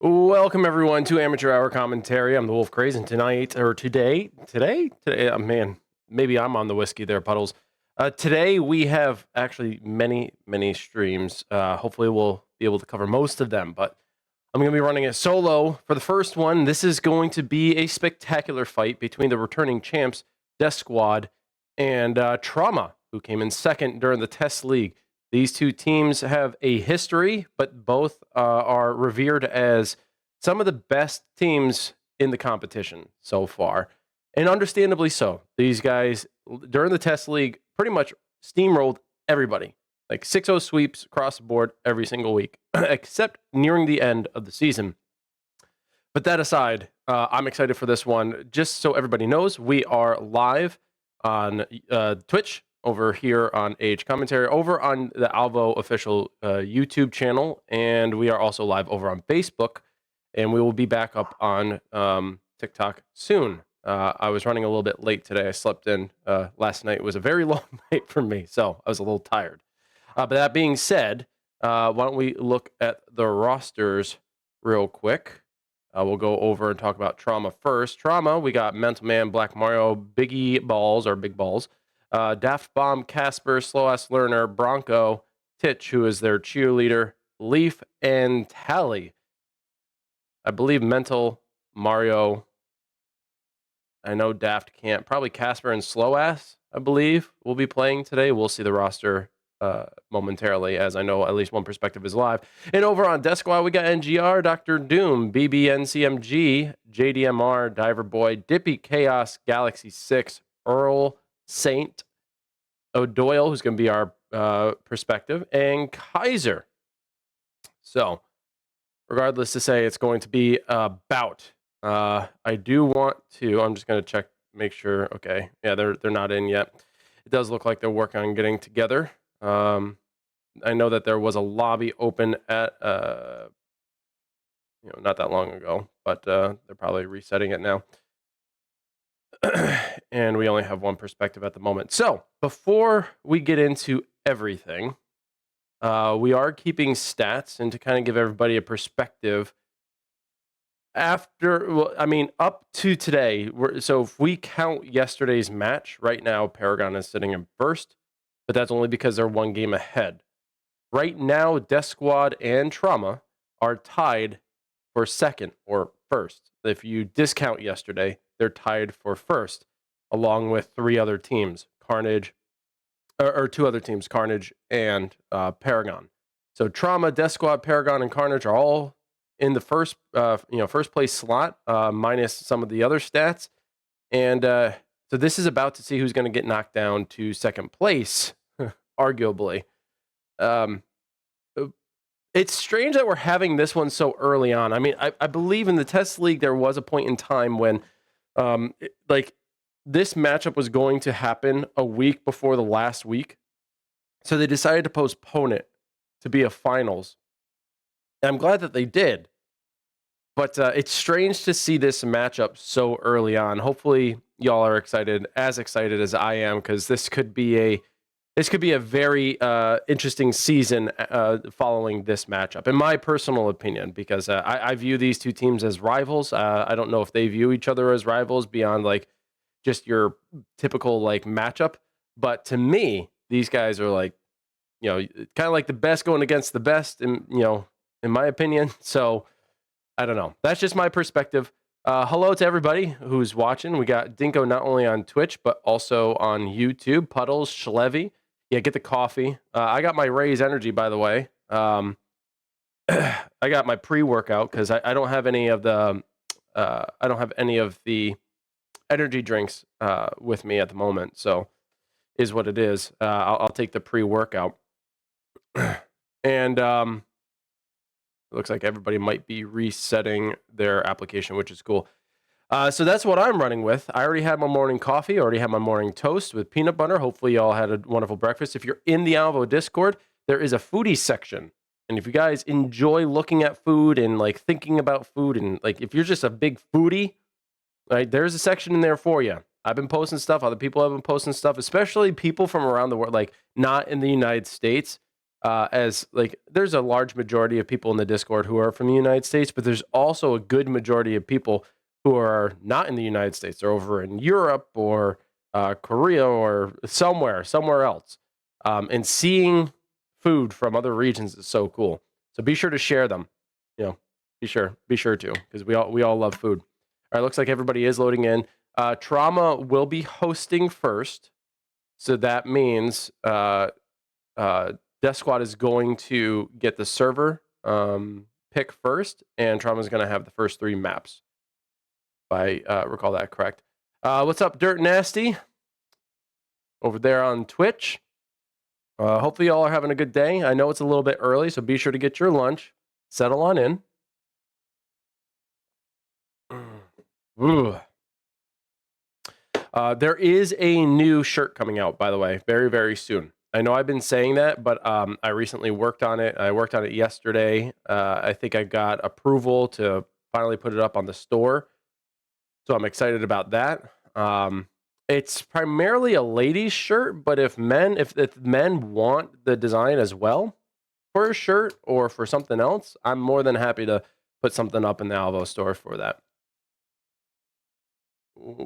Welcome everyone to Amateur Hour Commentary. I'm the Wolf Craze, and today, man, maybe I'm on the whiskey there, Puddles. Today we have actually many streams. Hopefully we'll be able to cover most of them, but I'm going to be running it solo for the first one. This is going to be a spectacular fight between the returning champs, DeathSquad, and Trauma, who came in second during the Test League. These two teams have a history, but both are revered as some of the best teams in the competition so far, and understandably so. These guys, during the Test League, pretty much steamrolled everybody, like 6-0 sweeps across the board every single week, except nearing the end of the season. But that aside, I'm excited for this one. Just so everybody knows, we are live on Twitch, over here on Age Commentary, over on the Alvo official YouTube channel, and we are also live over on Facebook, and we will be back up on TikTok soon. I was running a little bit late today. I slept in last night. It was a very long night for me, so I was a little tired. But that being said, why don't we look at the rosters real quick? We'll go over and talk about Trauma first. Trauma, we got Mental Man, Black Mario, Biggie Balls, or Big Balls, Daft Bomb, Casper, Slow Ass Learner, Bronco, Titch, who is their cheerleader, Leaf, and Tally. I believe Mental, Mario, I know Daft can't. Probably Casper and Slow Ass, I believe, will be playing today. We'll see the roster momentarily, as I know at least one perspective is live. And over on DeathSquad, we got NGR, Dr. Doom, BBNCMG, JDMR, Diver Boy, Dippy Chaos, Galaxy 6, Earl, Saint, O'Doyle, who's going to be our perspective, and Kaiser. So, regardless to say, it's going to be a bout. I do want to, I'm just going to check, make sure, okay, yeah, they're not in yet. It does look like they're working on getting together. I know that there was a lobby open at, not that long ago, but they're probably resetting it now. And we only have one perspective at the moment. So before we get into everything, we are keeping stats, and to kind of give everybody a perspective up to today. So if we count yesterday's match, right now Paragon is sitting in first, but that's only because they're one game ahead. Right now, DeathSquad and Trauma are tied for second or first. If you discount yesterday, they're tied for first, along with three other teams, Carnage, or two other teams, Carnage and Paragon. So Trauma, DeathSquad, Paragon, and Carnage are all in the first place slot, minus some of the other stats. And so this is about to see who's going to get knocked down to second place, arguably. It's strange that we're having this one so early on. I mean, I believe in the Test League, there was a point in time when this matchup was going to happen a week before the last week. So they decided to postpone it to be a finals. And I'm glad that they did. But it's strange to see this matchup so early on. Hopefully y'all are excited as I am, because this could be a very interesting season following this matchup, in my personal opinion, because I view these two teams as rivals. I don't know if they view each other as rivals beyond like just your typical like matchup. But to me, these guys are like, kind of like the best going against the best, in my opinion. So I don't know. That's just my perspective. Hello to everybody who's watching. We got Dinko not only on Twitch, but also on YouTube. Puddles, Schlevy. Yeah, get the coffee. I got my Raise Energy, by the way. I got my pre-workout because I don't have any of the energy drinks with me at the moment. So is what it is. I'll take the pre-workout. And it looks like everybody might be resetting their application, which is cool. So that's what I'm running with. I already had my morning coffee, already had my morning toast with peanut butter. Hopefully y'all had a wonderful breakfast. If you're in the Alvo Discord, there is a foodie section. And if you guys enjoy looking at food and like thinking about food, and like if you're just a big foodie, right, there's a section in there for you. I've been posting stuff. Other people have been posting stuff, especially people from around the world, like not in the United States. as like there's a large majority of people in the Discord who are from the United States, but there's also a good majority of people who are not in the United States. They're over in Europe or Korea or somewhere else. And seeing food from other regions is so cool. So be sure to share them. You know, be sure to, because we all love food. All right, looks like everybody is loading in. Trauma will be hosting first, so that means DeathSquad is going to get the server pick first, and Trauma is going to have the first 3 maps. If I recall that correct. What's up, Dirt Nasty? Over there on Twitch. Hopefully y'all are having a good day. I know it's a little bit early, so be sure to get your lunch. Settle on in. There is a new shirt coming out, by the way, very, very soon. I know I've been saying that, but I recently worked on it. I worked on it yesterday. I think I got approval to finally put it up on the store. So I'm excited about that. It's primarily a ladies' shirt, but if men want the design as well for a shirt or for something else, I'm more than happy to put something up in the Alvo store for that.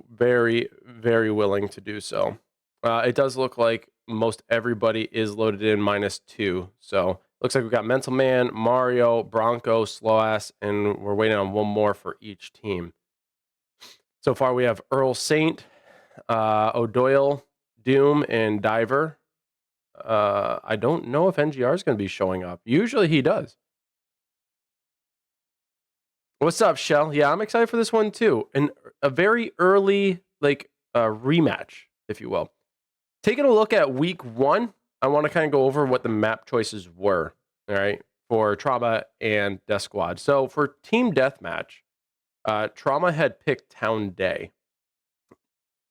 Very, very willing to do so. It does look like most everybody is loaded in -2. So looks like we got Mental Man, Mario, Bronco, Slow-Ass, and we're waiting on one more for each team. So far we have Earl Saint, O'Doyle, Doom, and Diver. I don't know if NGR is going to be showing up. Usually he does. What's up, Shell? Yeah, I'm excited for this one too. And a very early rematch, if you will. Taking a look at week 1, I want to kind of go over what the map choices were, all right, for Trauma and DeathSquad. So for Team Deathmatch, Trauma had picked Town Day.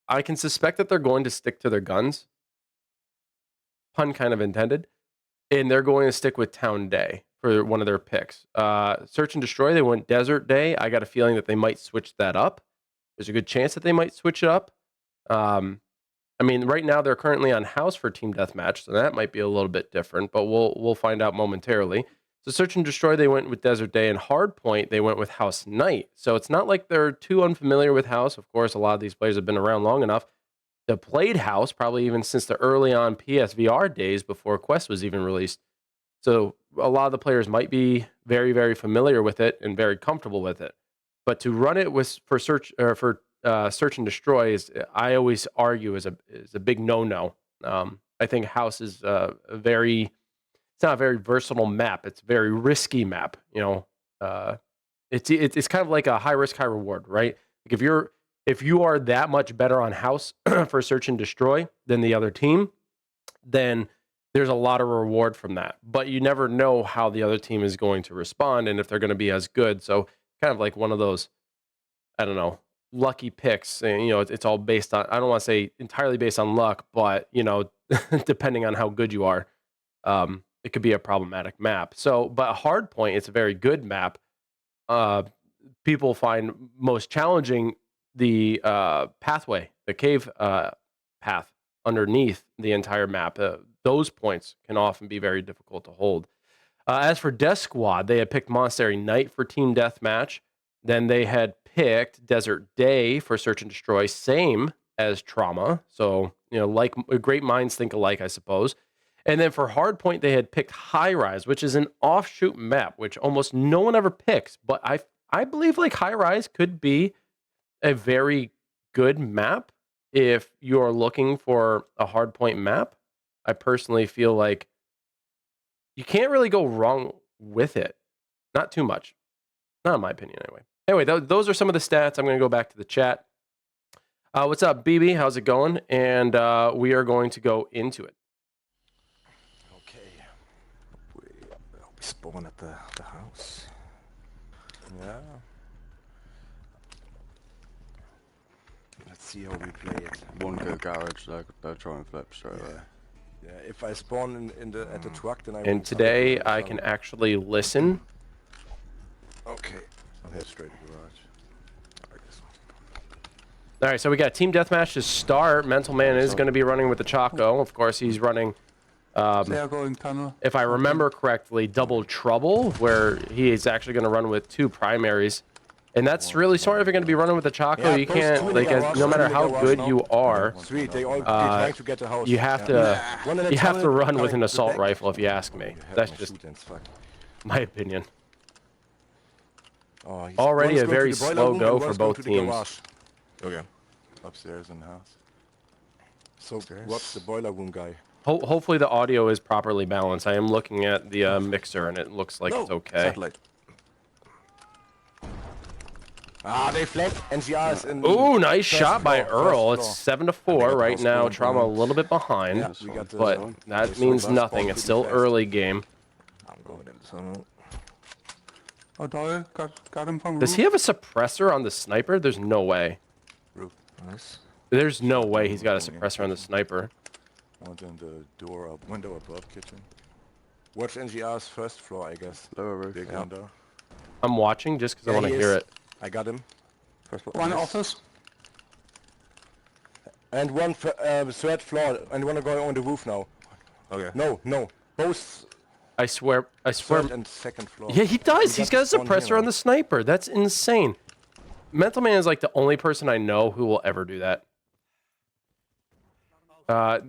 I can suspect that they're going to stick to their guns. Pun kind of intended. And they're going to stick with Town Day for one of their picks. Search and Destroy, they went Desert Day. I got a feeling that they might switch that up. There's a good chance that they might switch it up. I mean, right now they're currently on House for Team Deathmatch, so that might be a little bit different, but we'll find out momentarily. So Search and Destroy, they went with Desert Day, and Hardpoint, they went with House Night. So it's not like they're too unfamiliar with House. Of course, a lot of these players have been around long enough to played House, probably even since the early on PSVR days before Quest was even released. So a lot of the players might be very, very familiar with it and very comfortable with it. But to run it for Search and Destroy is, I always argue, is a big no-no. I think House is it's not a very versatile map. It's a very risky map. You know, it's kind of like a high risk, high reward, right? Like if you are that much better on House for Search and Destroy than the other team, then there's a lot of reward from that. But you never know how the other team is going to respond and if they're going to be as good. So kind of like one of those, I don't know, lucky picks. And, you know, it's all based on, I don't want to say entirely based on luck, but, you know, depending on how good you are, it could be a problematic map. So, but Hardpoint, it's a very good map. People find most challenging the pathway, the cave path underneath the entire map. Those points can often be very difficult to hold. As for DeathSquad, they had picked Monastery Night for Team Deathmatch. Then they had picked Desert Day for Search and Destroy, same as Trauma. So, you know, like great minds think alike, I suppose. And then for Hardpoint, they had picked High Rise, which is an offshoot map, which almost no one ever picks. But I believe like High Rise could be a very good map if you're looking for a Hardpoint map. I personally feel like you can't really go wrong with it. Not too much. Not in my opinion, anyway. Anyway, those are some of the stats. I'm going to go back to the chat. What's up, BB? How's it going? And we are going to go into it. Okay. We spawn at the house. Yeah. Let's see how we play it. One go garage, they'll try and flip straight away. Yeah, if I spawn at the truck, then I. And today I can actually listen. Okay, I'll head straight to garage. All right, so we got Team Deathmatch to start. Mental Man is going to be running with the Choco. Of course, he's running They are going tunnel. if I remember correctly, double trouble, where he is actually going to run with 2 primaries. And that's really smart if you're going to be running with the Choco. Yeah, You those can't, two like, niggas, no matter two how niggas good now. you are, Sweet, they trying to get the house. you have One in the to tunnel, run with coming an to assault back. rifle, if you ask me. You have That's no just shootings, fuck. my opinion. Oh, Already one's a going very to the boiler slow room go and for one's going both to the teams. garage. Okay. Upstairs in the house. So, what's the boiler room guy? Hopefully the audio is properly balanced. I am looking at the mixer, and it looks like it's okay. Satellite. Ah, they flanked NCRs in. Ooh, nice shot by first Earl. floor. It's 7-4 got right the now. house Trauma a little bit behind, Yeah, we got the but zone. that They means sold us nothing. all It's pretty still fast. early game. I'm going in the tunnel. Oh, Doyle got him from Does roof. he have a suppressor on the sniper? There's no way. Roof. Nice. There's no way he's got a suppressor on the sniper. One's in the door up, window above kitchen. Watch NGR's first floor, I guess. Lower roof. Big Yeah. window. I'm watching just because I Yeah, want to he hear is. it. I got him. First floor. One Nice. office. And one third floor. And wanna go on the roof now. Okay. No. Both I swear. third and second floor. Yeah, he does. We He's got a the spawn here suppressor on now. the sniper. That's insane. Mental Man is like the only person I know who will ever do that.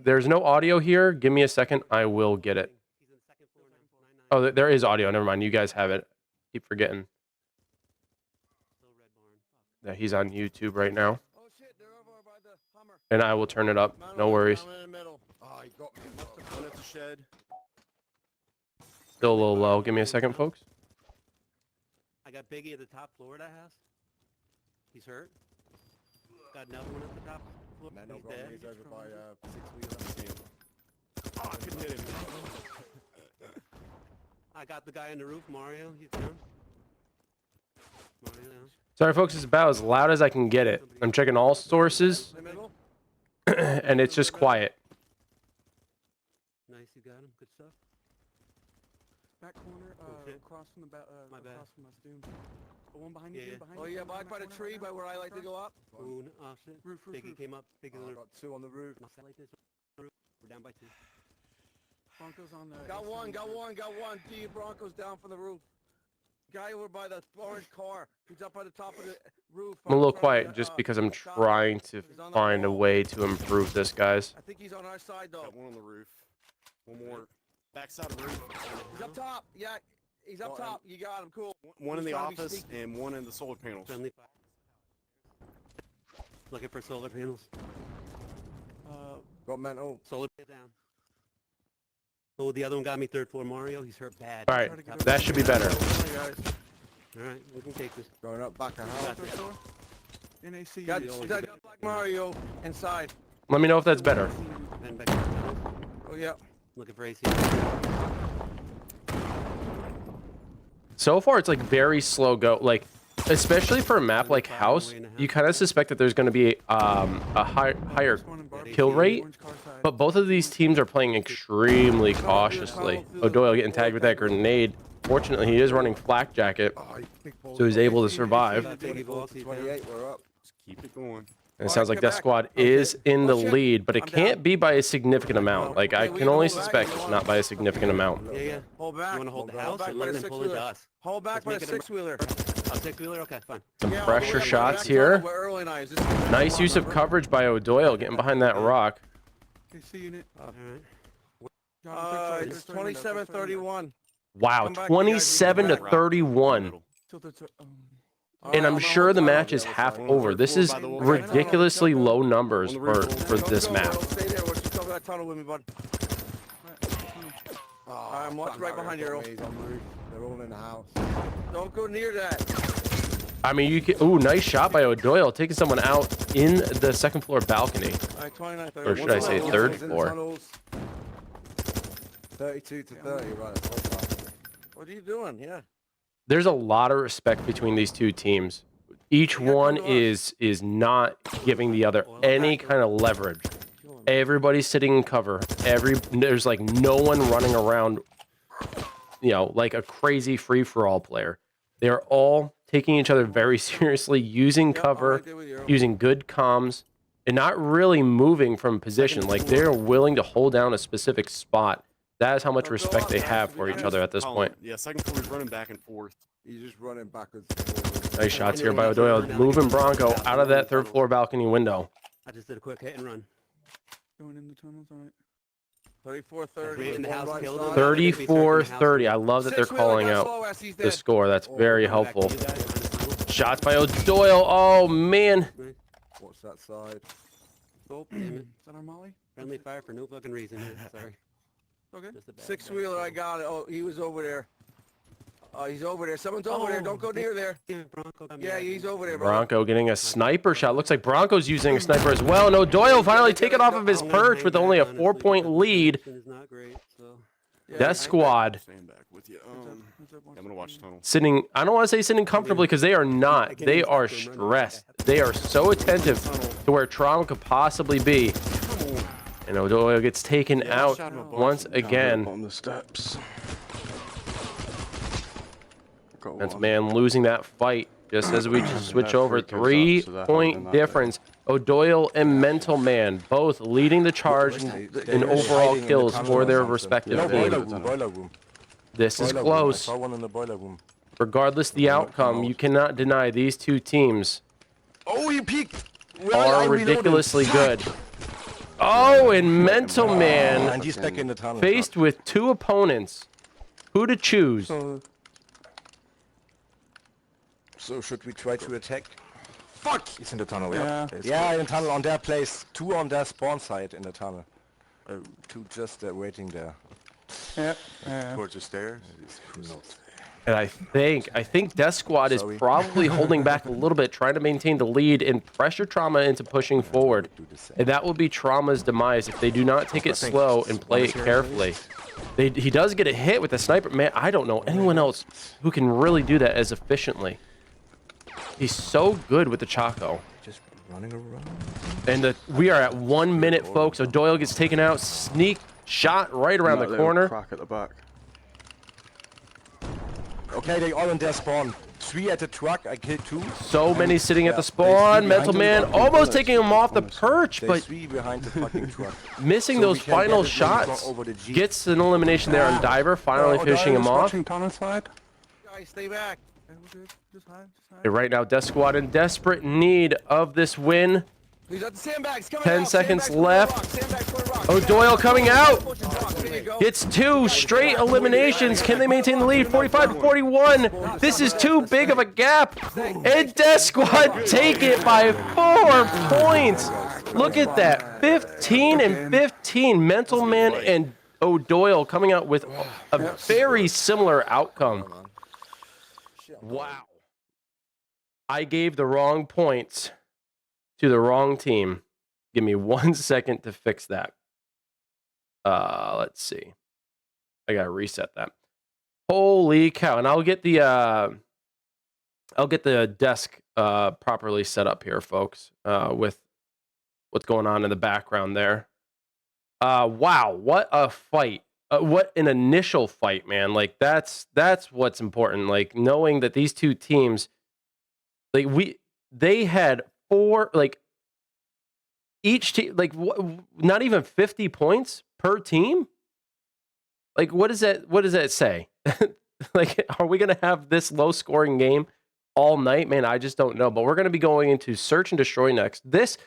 There's no audio here. Give me a second. I will get it. Oh, there is audio. Never mind. You guys have it. Keep forgetting. Yeah, he's on YouTube right now. Oh shit, they're over by the Hummer. And I will turn it up. No worries. Down in the middle. Oh, you got me. One at the shed. Still a little low. Give me a second, folks. I got Biggie at the top floor of that house. He's hurt. Got another one at the top floor. Man, no He's problem. dead. He's over by 6 wheels. Oh, I couldn't hit him. I got the guy on the roof, Mario. He's down. Mario down. Sorry, folks. It's about as loud as I can get it. I'm checking all sources, In the middle. and it's just quiet. Nice, you got him. Good stuff. Back corner, shit. across from the My bad. across from us, Doom. The one behind Yeah, you, yeah. behind Oh you. yeah, Corner, back by the corner, tree, right by now. where I like to go up. Ooh, oh shit. Roof, Biggie roof. came up. Biggie I on the got 2 on the roof. Knock that like this. We're down by 2. Broncos on the. Got east one, side. got one. D Broncos down from the roof. Guy over by the orange car. He's up by the top of the roof. I'm a little From quiet the, just because I'm top. trying to He's on the find a wall. way to improve this, guys. I think he's on our side though. Got one on the roof. One more. Backside of the roof. He's up top. Yeah, he's up Oh, top. You got him. Cool. One in He's the trying to be office sneaky. and one in the solar panels. Friendly fire. Looking for solar panels. Got mental. Solar down. Oh, the other one got me 3rd floor, Mario. He's hurt bad. All right, that should be better. All right, we can take this. Going up back to Got house. this. NAC. Got Black Mario inside. Let me know if that's better. And back to the tunnels. Oh yeah. Looking for AC. So far, it's like very slow go. Like, especially for a map like House, you kind of suspect that there's going to be a higher kill rate. But both of these teams are playing extremely cautiously. O'Doyle getting tagged with that grenade. Fortunately, he is running flak jacket, so he's able to survive. Biggie Volks, he's down. 28. We're up. Just keep it going. And it sounds like Death Squad is in the lead, but it can't be by a significant amount. Like, I can only suspect it's not by a significant amount. Yeah, yeah. Hold back. You want to hold the house back or by let the them pull into 6-wheeler. us? Hold back by the Let's make it a- 6-wheeler. Oh, 6-wheeler? Okay, fine. Some Yeah, pressure we're shots back here. where Earl and I is. Nice use of coverage by O'Doyle getting behind that rock. AC unit. All right. It's 27-31. Wow, Come back, 27 to you guys. 31. And I'm sure the match is half over. This is ridiculously low numbers for this map. Stay there. We'll just cover that tunnel with me, bud. I'm watching right behind you, Earl. They're all in the house. Don't go near that. I mean, you can. Ooh, nice shot by O'Doyle, taking someone out in the 2nd floor balcony. All right, 29, 30. Or should I say One's 3rd in the floor? tunnels. 32 to 30, right at the top. What are you doing? Yeah. There's a lot of respect between these two teams. Each one is not giving the other any kind of leverage. Everybody's sitting in cover. There's like no one running around, you know, like a crazy free-for-all player. They are all taking each other very seriously, using cover, using good comms, and not really moving from position. Like they're willing to hold down a specific spot That is how much Go respect up, they guys. have We for got each other at this point. Yeah, second floor is running back and forth. He's just running backwards. and forwards. Nice shots here by Anyone else O'Doyle. running? Moving Now they can Bronco just out of run that in third tunnels. floor balcony window. I just did a quick hit and run. Going in the tunnels, all right. 34-30. Three in the one house right killed side. him. Now they're gonna be searching the house 34-30. for I him. love that they're Six-wheeler calling got out slow as he's the dead. score. That's very Coming back to helpful. you guys, run the tunnels. Shots by O'Doyle. Oh, man. Watch that side. Oh, damn it. Is that our Molly? Friendly fire for no fucking reason. Sorry. Okay. Just a bad Six-wheeler, I got it. Oh, he was over there. Oh, he's over there. Someone's over there. Oh, Don't go near there. Damn it, Bronco got me Yeah, back. he's over there, bro. Bronco getting a sniper shot. Looks like Bronco's using a sniper as well. And O'Doyle finally taken off of his perch with only a 4-point lead. It's not great, so. Death Squad Stand back with you. Heads up, I'm gonna watch tunnel. sitting, I don't want to say sitting comfortably because they are not. They are stressed. They are so attentive to where trauma could possibly be. And O'Doyle gets taken out once again. On the steps. Got That's one. man losing that fight just as we just switch That over. freak gives up, so they're holding 3-point that difference. O'Doyle and Mental Man both leading the charge in overall kills for their respective No, boiler teams. room, boiler room. This is Boiler room. I close. saw one in the boiler room. Regardless the outcome, you cannot deny these two teams Oh, he peeked! Well, I are reloaded. ridiculously good. Oh, and Mental Man And he's back in the tunnel. faced with two opponents. Who to choose? So should we try to attack? Fuck! He's in the tunnel, Yeah. Yeah, in the tunnel on their place. Two on their spawn side in the tunnel. Two just waiting there. Yeah. Towards the stairs. And I think Death Squad is Sorry. probably holding back a little bit, trying to maintain the lead and pressure Trauma into pushing forward. Do the same. And that will be Trauma's demise if they do not take it slow and play it carefully. He does get a hit with the sniper. Man, I don't know anyone else who can really do that as efficiently. He's so good with the Chaco. Just running around. And we are at 1 minute, folks. O'Doyle gets taken out. Sneak shot right around That the little corner. Crack at the back. Okay, they all in their spawn. 3 at the truck, I killed 2. So many sitting at the Yeah, spawn. they Mental behind Man the almost bullets. taking him off the perch, There's but 3 behind the fucking truck. missing So those we can final get it when we go shots. over the Jeep. Gets an elimination there on Diver, finally finishing him off. Watching tunnel side. Guys, stay back. Okay, we're good. Just hide. Just hide. And right now, Death Squad in desperate need of this win. He's at the sandbags. Coming 10 out. seconds Sandbags, left. rock. Sandbags, rock. O'Doyle coming out. Push and drop. There you go. Gets 2 straight eliminations. Can they maintain the lead? 45-41. This is too big of a gap. And Death Squad take it by 4 points. Look at that. 15 and 15. Mental Man and O'Doyle coming out with a very similar outcome. Wow. I gave the wrong points to the wrong team. Give me 1 second to fix that. Let's see. I gotta reset that. Holy cow! And I'll get the desk properly set up here, folks. With what's going on in the background there. Wow! What a fight! What an initial fight, man! Like that's what's important. Like knowing that these two teams, they had 4 each team, not even 50 points per team. Like, what does that say? Like, are we gonna have this low scoring game all night, man? I just don't know. But we're gonna be going into Search and Destroy next. This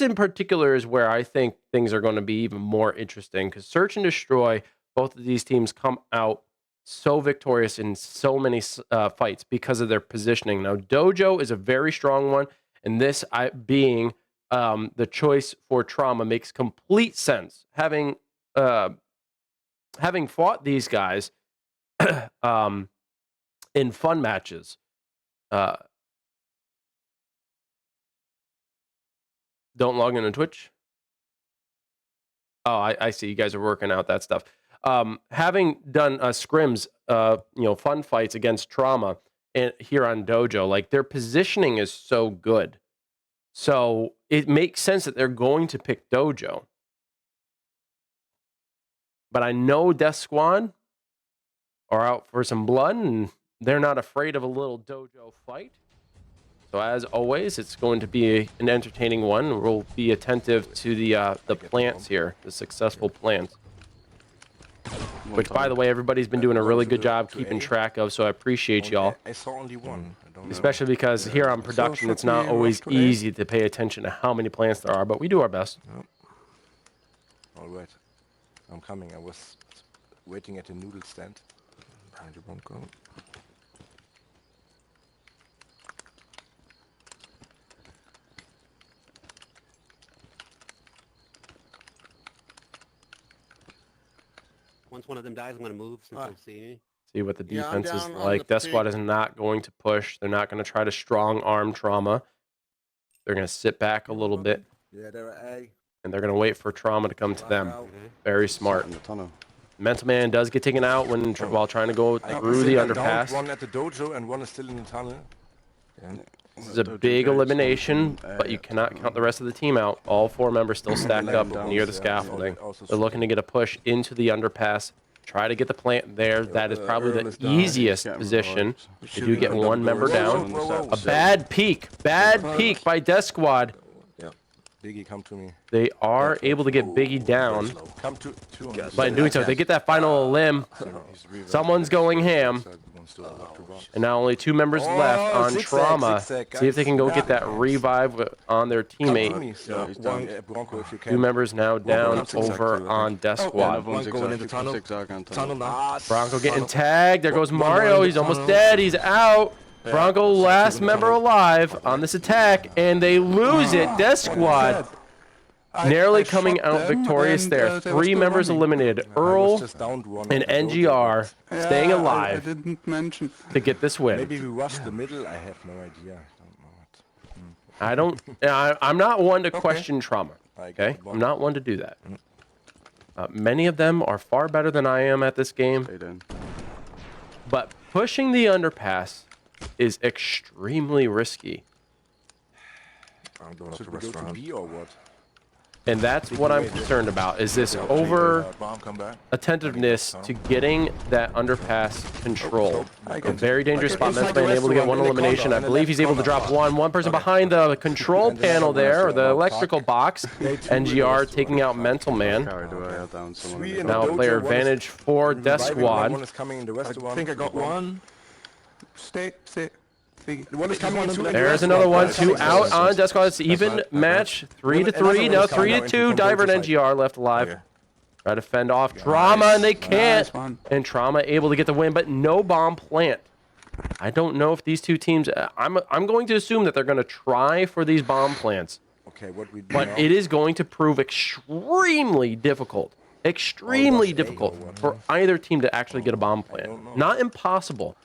in particular is where I think things are going to be even more interesting because Search and Destroy, both of these teams come out so victorious in so many fights because of their positioning. Now, Dojo is a very strong one, and this being the choice for Trauma makes complete sense. Having fought these guys in fun matches, don't log into Twitch. Oh, I see. You guys are working out that stuff. Having done scrims, fun fights against Trauma and here on Dojo, like their positioning is so good. So it makes sense that they're going to pick Dojo. But I know Death Squad are out for some blood, and they're not afraid of a little Dojo fight. So as always, it's going to be an entertaining one. We'll be attentive to the plants here, the successful plants. which, by the way, everybody's been doing a really good job keeping track of, so I appreciate y'all. I saw only one. I don't know. Especially because here on production, it's not always easy to pay attention to how many plants there are, but we do our best. All right. I'm coming. I was waiting at the noodle stand. Behind you won't go. Once one of them dies, I'm gonna move since I don't see any. See what the Yeah, I'm defense is down on like. the DeathSquad is not going to push. They're not going to try to strong arm Trauma. They're going to sit back a little bit, Yeah, they're at A. and they're going to wait for Trauma to come to them. Out. Very smart. In the tunnel. Mental Man does get taken out when while trying to go I through think the I downed underpass. one at the dojo and one is still in the tunnel. Yeah. This is a big elimination, but you cannot count the rest of the team out. All 4 members still stacked up near the scaffolding. They're looking to get a push into the underpass. Try to get the plant there. That is probably the easiest position. They do get one member down. A bad peek by DeathSquad. Yeah. Biggie, come to me. They are able to get Biggie down. Come to him. By doing so, they get that final limb. Someone's going ham. And now only 2 members left on zigzag, Trauma. zigzag, See if they can go guys. get that revive on their teammate. He's down. Bronco, if you can. 2 members now down zigzag over too, I on One DeathSquad. of them's going in the exactly tunnel. zigzag on Tunnel tunnel. now. Bronco getting tagged. There goes Mario. He's almost dead. He's out. Bronco, last member alive on this attack, and they lose it. DeathSquad narrowly coming out victorious there. 3 members eliminated. Earl Just downed one and at the dojo. NGR staying I alive didn't mention. to get this win. Maybe we rushed the middle. I have no idea. I'm not one to question Trauma. Okay, I'm not one to do that. Many of them are far better than I am at this game, Stayed in. but pushing the underpass is extremely risky. I'm going to go to B or what? And that's what I'm concerned about, is this over Bomb, come back. attentiveness to getting that underpass controlled. A very dangerous spot. Mental Man able to get one elimination. I believe he's able to drop one. One person behind the control panel there, or the electrical box. NGR taking out Mental Man. Carried away. I downed someone. Three in Now the player dojo, one is advantage for reviving, One DeathSquad. is coming in the rest I think I got one. Stay. One is coming on the There's another one. 2 out on DeathSquad. It's even match. 3-3. Now 3-2. Diver and NGR left alive. Try to fend off Trauma, and they can't. And Trauma able to get the win, but no bomb plant. I don't know if these 2 teams. I'm going to assume that they're going to try for these bomb plants, Okay, what we do but now? it is going to prove extremely difficult. Extremely difficult for either team to actually get a bomb plant. Not impossible.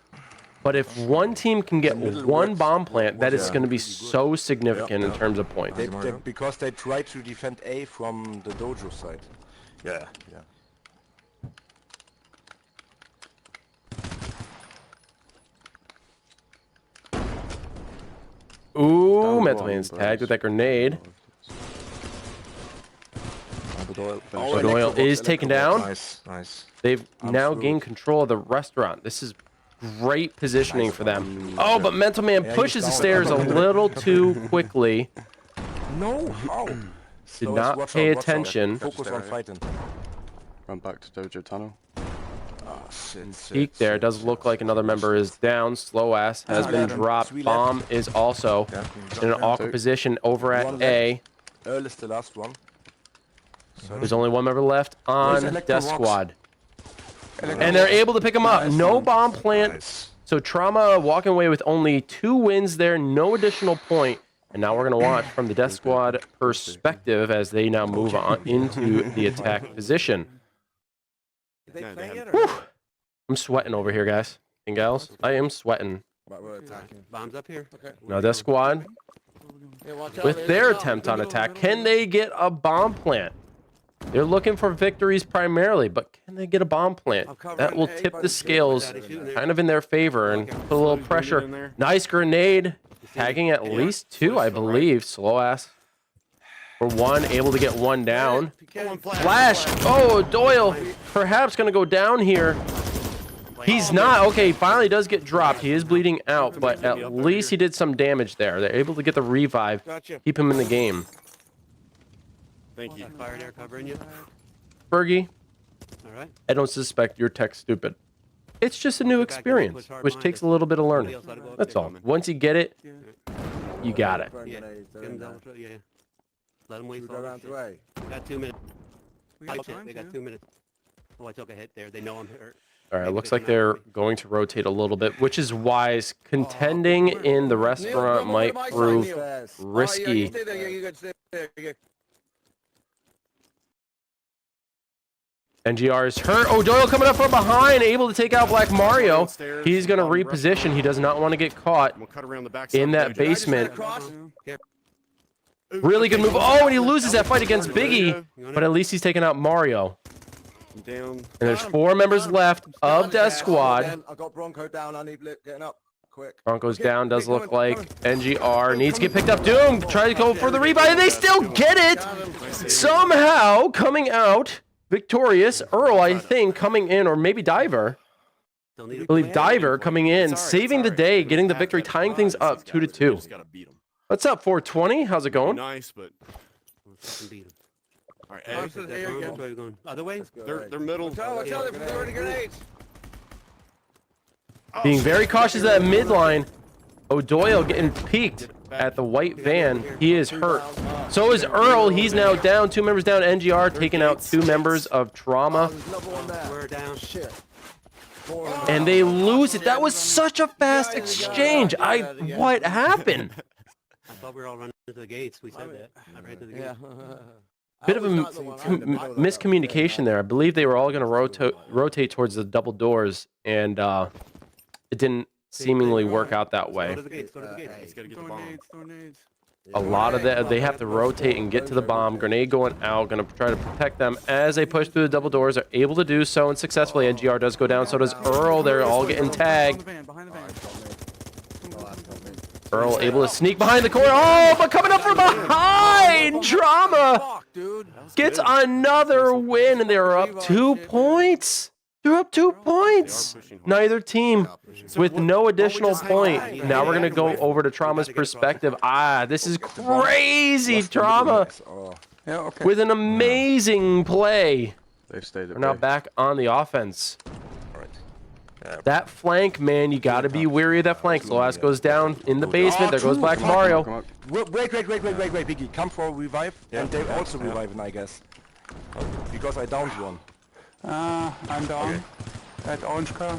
But if one team can get one bomb plant, that is going to be so significant in terms of points. Because they try to defend A from the dojo side. Yeah. Ooh, Down Mental one, Man's but- tagged with that grenade. Oh, Doyle is taken down. Nice. They've now gained control of the restaurant. This is great positioning for them. Oh, but Mental Man pushes the stairs a little too quickly. No, how? Did not pay attention. Focus on fighting. Run back to dojo tunnel. Peek there. Does look like another member is down. Slow ass has been dropped. Bomb is also in an awkward position over at A. Earl is the last one. There's only one member left on DeathSquad. And they're able to pick him up. No bomb plant. So Trauma walking away with only 2 wins there. No additional point. And now we're going to watch from the DeathSquad perspective as they now move on into the attack position. They playing it or Whew. I'm sweating over here, guys and gals. I am sweating. Right, we're attacking. Bombs up here. Now DeathSquad, Yeah, watch out, with there's their a bomb. attempt on attack, can they get a bomb plant? They're looking for victories primarily, but can they get a bomb plant? That will tip the scales kind of in their favor and put a little pressure. Nice grenade. Tagging at least 2, I believe. Slow ass. For 1, able to get 1 down. Flash. Oh, Doyle perhaps going to go down here. He's not. Okay, he finally does get dropped. He is bleeding out, but at least he did some damage there. They're able to get the revive. Gotcha. Keep him in the game. Thank you. Fire there covering you. Fergie, All Alright. I don't suspect you're tech stupid. It's just a new Get back in there, experience, push hard which behind takes us. a little bit of Somebody learning. else ought to go up That's there. all. Once you get it, Yeah. you got it. Throwing Yeah. grenades, they're Get in him there. double, yeah. Let him wait Should for we all go this round shit. to A? Got 2 minutes. We got They time got to. 2 minutes. Oh, I took a hit there. They know I'm hurt. All right, Maybe looks they like come after they're me. going to rotate a little bit, which is wise. Contending in the Neil, restaurant come over might to my side, prove Neil. Fast. Oh, yeah, you risky. stay there. Yeah, you got to stay there. You got- NGR is hurt. Oh, Doyle coming up from behind, able to take out Black Mario. Downstairs, He's going to bottom reposition. restaurant. He does not want to get caught We'll cut around the back in that side. basement. Cross. Really good move. Oh, and he loses that fight against Biggie, but at least he's taking out Mario. Down. And there's 4 members left of Death Squad. I got Bronco down. I need Blip getting up. Quick. Broncos down does look like NGR needs to get picked up. Doom try to go for the revive, and they still get it. Somehow coming out victorious. Earl, I think, coming in, or maybe Diver. Still need I a believe plan. Diver coming in, saving the day, getting the victory, tying things up 2-2. Just gotta beat 'em. What's up, 420? How's it going? Nice, but Let's fucking beat 'em. all right. Cross Hey, is here again. Which way are we going? Other way? they're middle. Tell them if they're grenades. Being very cautious of that midline. O'Doyle getting peeked at the white van. He is hurt. So is Earl. He's now down. 2 members down. NGR taking out 2 members of Trauma. There's another one there. We're down. Shit. And they lose it. That was such a fast exchange. What happened? I thought we were all running to the gates. We said that. I ran to the Yeah. gates. Bit of a miscommunication there. I believe they were all going to rotate towards the double doors, and it didn't seemingly work out that Go way. to the gates. Go to the gates. He's gotta get the Throw bomb. nades, throw nades. A lot of that, they have to rotate and get to the bomb. Grenade going out, going to try to protect them as they push through the double doors. Are able to do so, and successfully. NGR does go down, so does Earl. They're all getting tagged. Behind the van. Earl able to sneak behind the corner. Oh, but coming up from behind, Drama Fuck, dude. gets another win, and they're up 2 points. They're up 2 points. Neither team with no additional point. Now we're gonna go over to Trauma's perspective. This is crazy. Trauma Oh, Yeah, okay. with an amazing play. They've stayed We're at now bay. back on the offense. all right. That flank, man, you gotta be weary of that flank. Loas goes down in the basement. There goes Black Mario. Come on. Wait, Biggie. Come for a revive, and they also reviving, I guess. Because I downed one. I'm down. That orange car.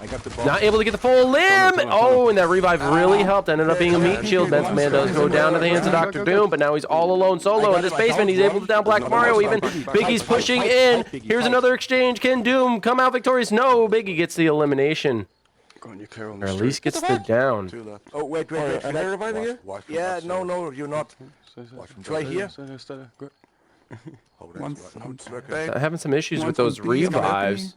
I got the bomb. Not able to get the full limb. Oh, and that revive really helped. Ended up being a meat shield. Benson Man does go down to the hands of Dr. Doom, but now he's all alone solo in this basement. He's able to down Black Mario even. Biggie's pushing in. Here's another exchange. Can Doom come out victorious? No, Biggie gets the elimination. Go on, you clear on Or the at street. least gets the down. Oh, wait. Am I reviving you? Yeah, no, you're not. Try here. Stay there, stay there. Good. Having some issues with those revives.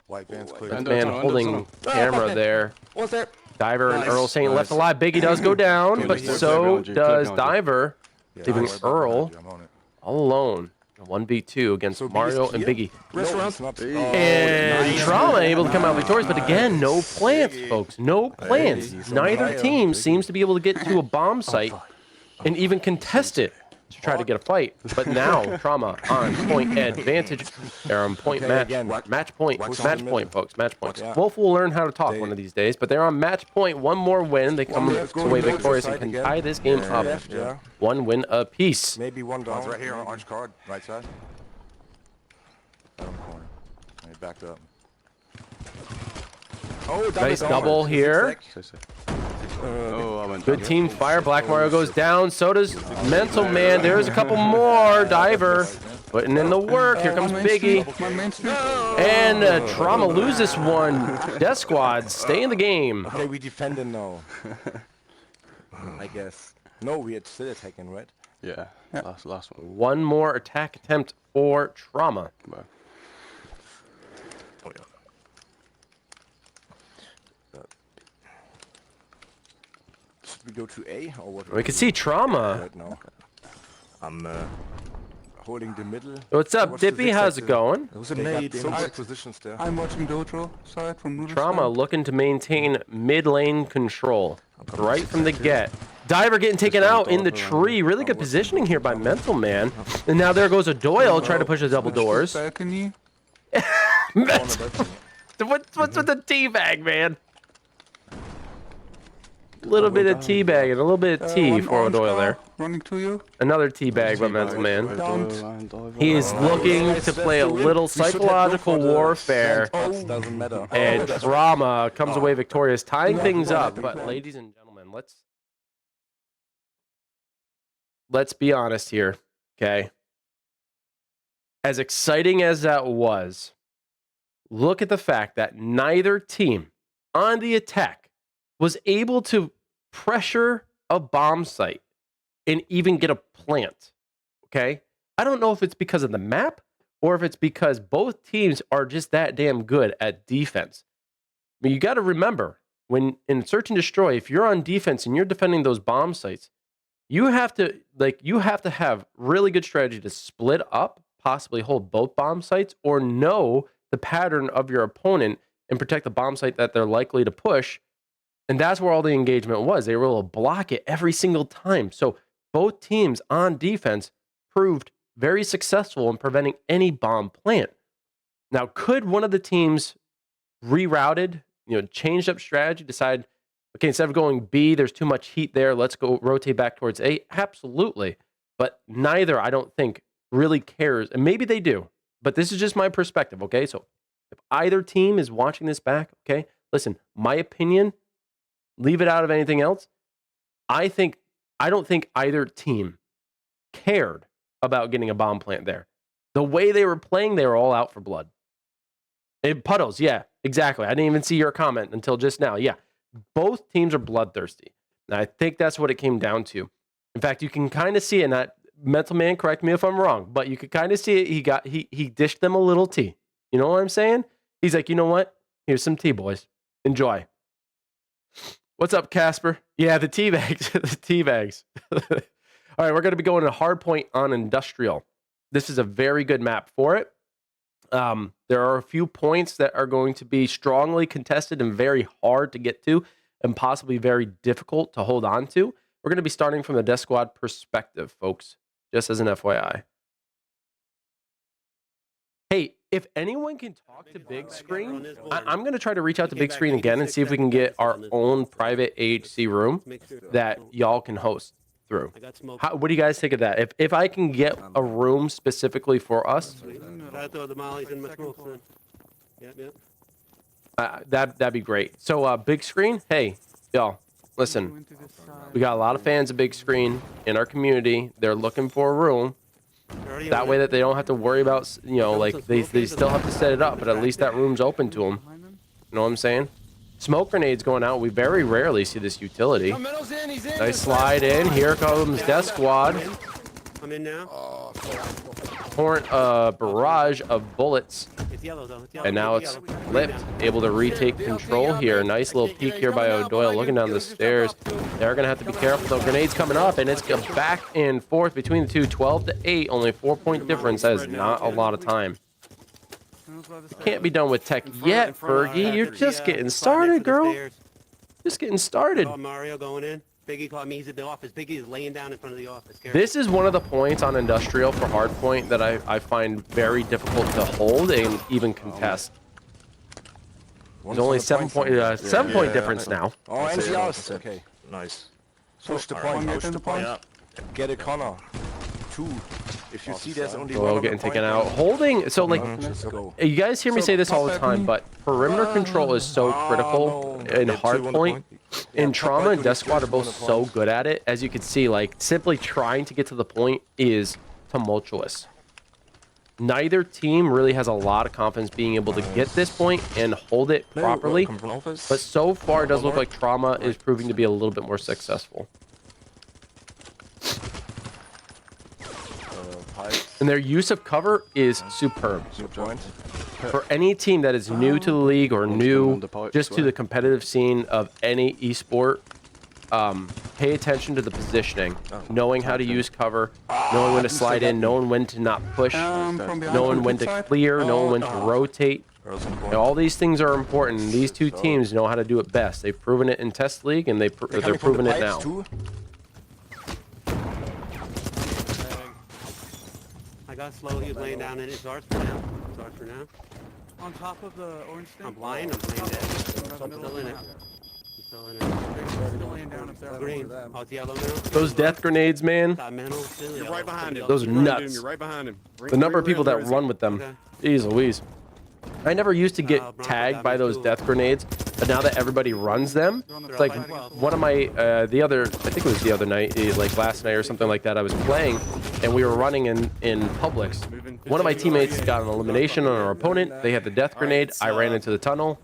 White van's clear. Benson Under Man tunnel, holding under camera there. What's that? Diver and Nice, Earl saying left nice. alive. Biggie does go down, Yeah, but click so behind you, click does behind you. Diver, leaving Nice. Earl I'm on it. all alone. 1v2 against So Mario Biggie's and here? Biggie. Restaurant. Not. And Trauma able to come out victorious, but again, no plants, folks. No plants. Neither team seems to be able to get to a bomb site and even contest it to try to get a fight. But now, Trauma on point advantage. They're on point Okay, match. again. Match point. Watch Match out the point, middle. folks. Match point. Yeah. Wolf will learn how to talk one of these days, but they're on match point. One more win. They come Let's go away to the victorious and side can again. tie this game up. Left, yeah. 1 win apiece. Maybe one down. One's right here, orange card, right side. Bottom corner. And he backed up. Oh, Nice double here. Stay safe. Oh, I went Good down. team fire. Black Mario goes down. So does Mental Man. There's a couple more. Diver putting in the work. Here comes Biggie. And Trauma loses one. Death Squad stay in the game. Okay, we defending now. I guess. No, we had still attacking, right? Yeah, last one. One more attack attempt for Trauma. Bye. Oh, yeah. Should we go to A or what? We can see Trauma. right now. I'm holding the middle. What's up, What's the Dippy? How's it zigzag going? There was a They got nade in so the good positions there. I'm watching Dojo side from Noodle. Trauma looking to maintain mid lane control right from the get. Diver getting taken out in the tree. Really good positioning here by Mental Man. And now there goes a Doyle trying to push the double doors. Balcony. What's with the teabag, man? A little bit of teabag and a little bit of tea one for orange O'Doyle car there. running to you. Another teabag by Mental Man. Don't. He is looking to play a little We should have psychological gone for the warfare, stand, but doesn't matter. and Trauma comes away victorious, tying things up. But ladies and gentlemen, let's be honest here, okay? As exciting as that was, look at the fact that neither team on the attack was able to pressure a bomb site and even get a plant, okay? I don't know if it's because of the map or if it's because both teams are just that damn good at defense. But you got to remember, when in Search and Destroy, if you're on defense and you're defending those bomb sites, you have to have really good strategy to split up, possibly hold both bomb sites, or know the pattern of your opponent and protect the bomb site that they're likely to push. And that's where all the engagement was. They were able to block it every single time. So both teams on defense proved very successful in preventing any bomb plant. Now, could one of the teams rerouted, changed up strategy, decide, okay, instead of going B, there's too much heat there, let's go rotate back towards A? Absolutely. But neither, I don't think, really cares. And maybe they do, but this is just my perspective, okay? So if either team is watching this back, okay, listen, my opinion, leave it out of anything else. I don't think either team cared about getting a bomb plant there. The way they were playing, they were all out for blood. And Puddles, yeah, exactly. I didn't even see your comment until just now. Yeah, both teams are bloodthirsty. And I think that's what it came down to. In fact, you can kind of see it in that Mental Man, correct me if I'm wrong, but you could kind of see it. He dished them a little tea. You know what I'm saying? He's like, you know what? Here's some tea, boys. Enjoy. What's up, Casper? Yeah, the tea bags. The tea bags. All right, we're going to be going to Hardpoint on Industrial. This is a very good map for it. There are a few points that are going to be strongly contested and very hard to get to and possibly very difficult to hold on to. We're going to be starting from the DeathSquad perspective, folks, just as an FYI. Hey, if anyone can talk to Big Screen, I'm going to try to reach out to Big Screen again and see if we can get our own private AHC room that y'all can host through. What do you guys think of that? If I can get a room specifically for us, that'd be great. So Big Screen, hey, y'all, listen, we got a lot of fans of Big Screen in our community. They're looking for a room. That way that they don't have to worry about, they still have to set it up, but at least that room's open to them. You know what I'm saying? Smoke grenades going out. We very rarely see this utility. Nice slide in. Here comes DeathSquad. I'm in now. Barrage of bullets. It's yellow though. It's yellow. And now it's flipped. Able to retake control here. Nice little peek here by O'Doyle looking down the stairs. They're going to have to be careful though. Grenades coming up, and it's back and forth between the two. 12 to 8. Only 4-point difference. That is not a lot of time. Can't be done with tech yet, Fergie. You're just getting started, girl. Just getting started. Mario going in. Biggie called me. He's at the office. Biggie is laying down in front of the office. This is one of the points on Industrial for Hardpoint that I find very difficult to hold and even contest. There's only 7-point difference now. Oh, and the house. Okay. Nice. Push the One point. get in the point. Yeah. Get a corner. 2. If you see there's only Doyle one getting on the taken point, out. Holding, so like, let's go. you guys hear me say this all the time, but perimeter control is so critical in Hardpoint. In Trauma and DeathSquad are both so good at it. As you can see, like, simply trying to get to the point is tumultuous. Neither team really has a lot of confidence being able to get this point and hold it properly. But so far, it does look like Trauma is proving to be a little bit more successful. And their use of cover is superb. For any team that is new to the league or new just to the competitive scene of any esport, pay attention to the positioning, knowing how to use cover, knowing when to slide in, knowing when to not push, knowing when to clear, knowing when to rotate. All these things are important. These two teams know how to do it best. They've proven it in Test League, and they're proving it now. I got slow. He was laying down in his arts for now. On top of the orange thing. I'm blind. I'm playing dead. I'm still in it. I'm still in it. Still laying down up there. Green. Oh, it's yellow now. Those death grenades, man. Got mental. Still You're yellow. right behind him. Those are You're behind nuts. him. You're right behind him. The number of people that run with them. Okay. Jeez Louise. I never used to get Bronco tagged got by me those too. death grenades, but now that everybody runs them, it's like one of my, the other, I think it was the other night, like last night or something like that, I was playing and we were running in Publix. One of my teammates got an elimination on our opponent. They had the death grenade. I ran into the tunnel.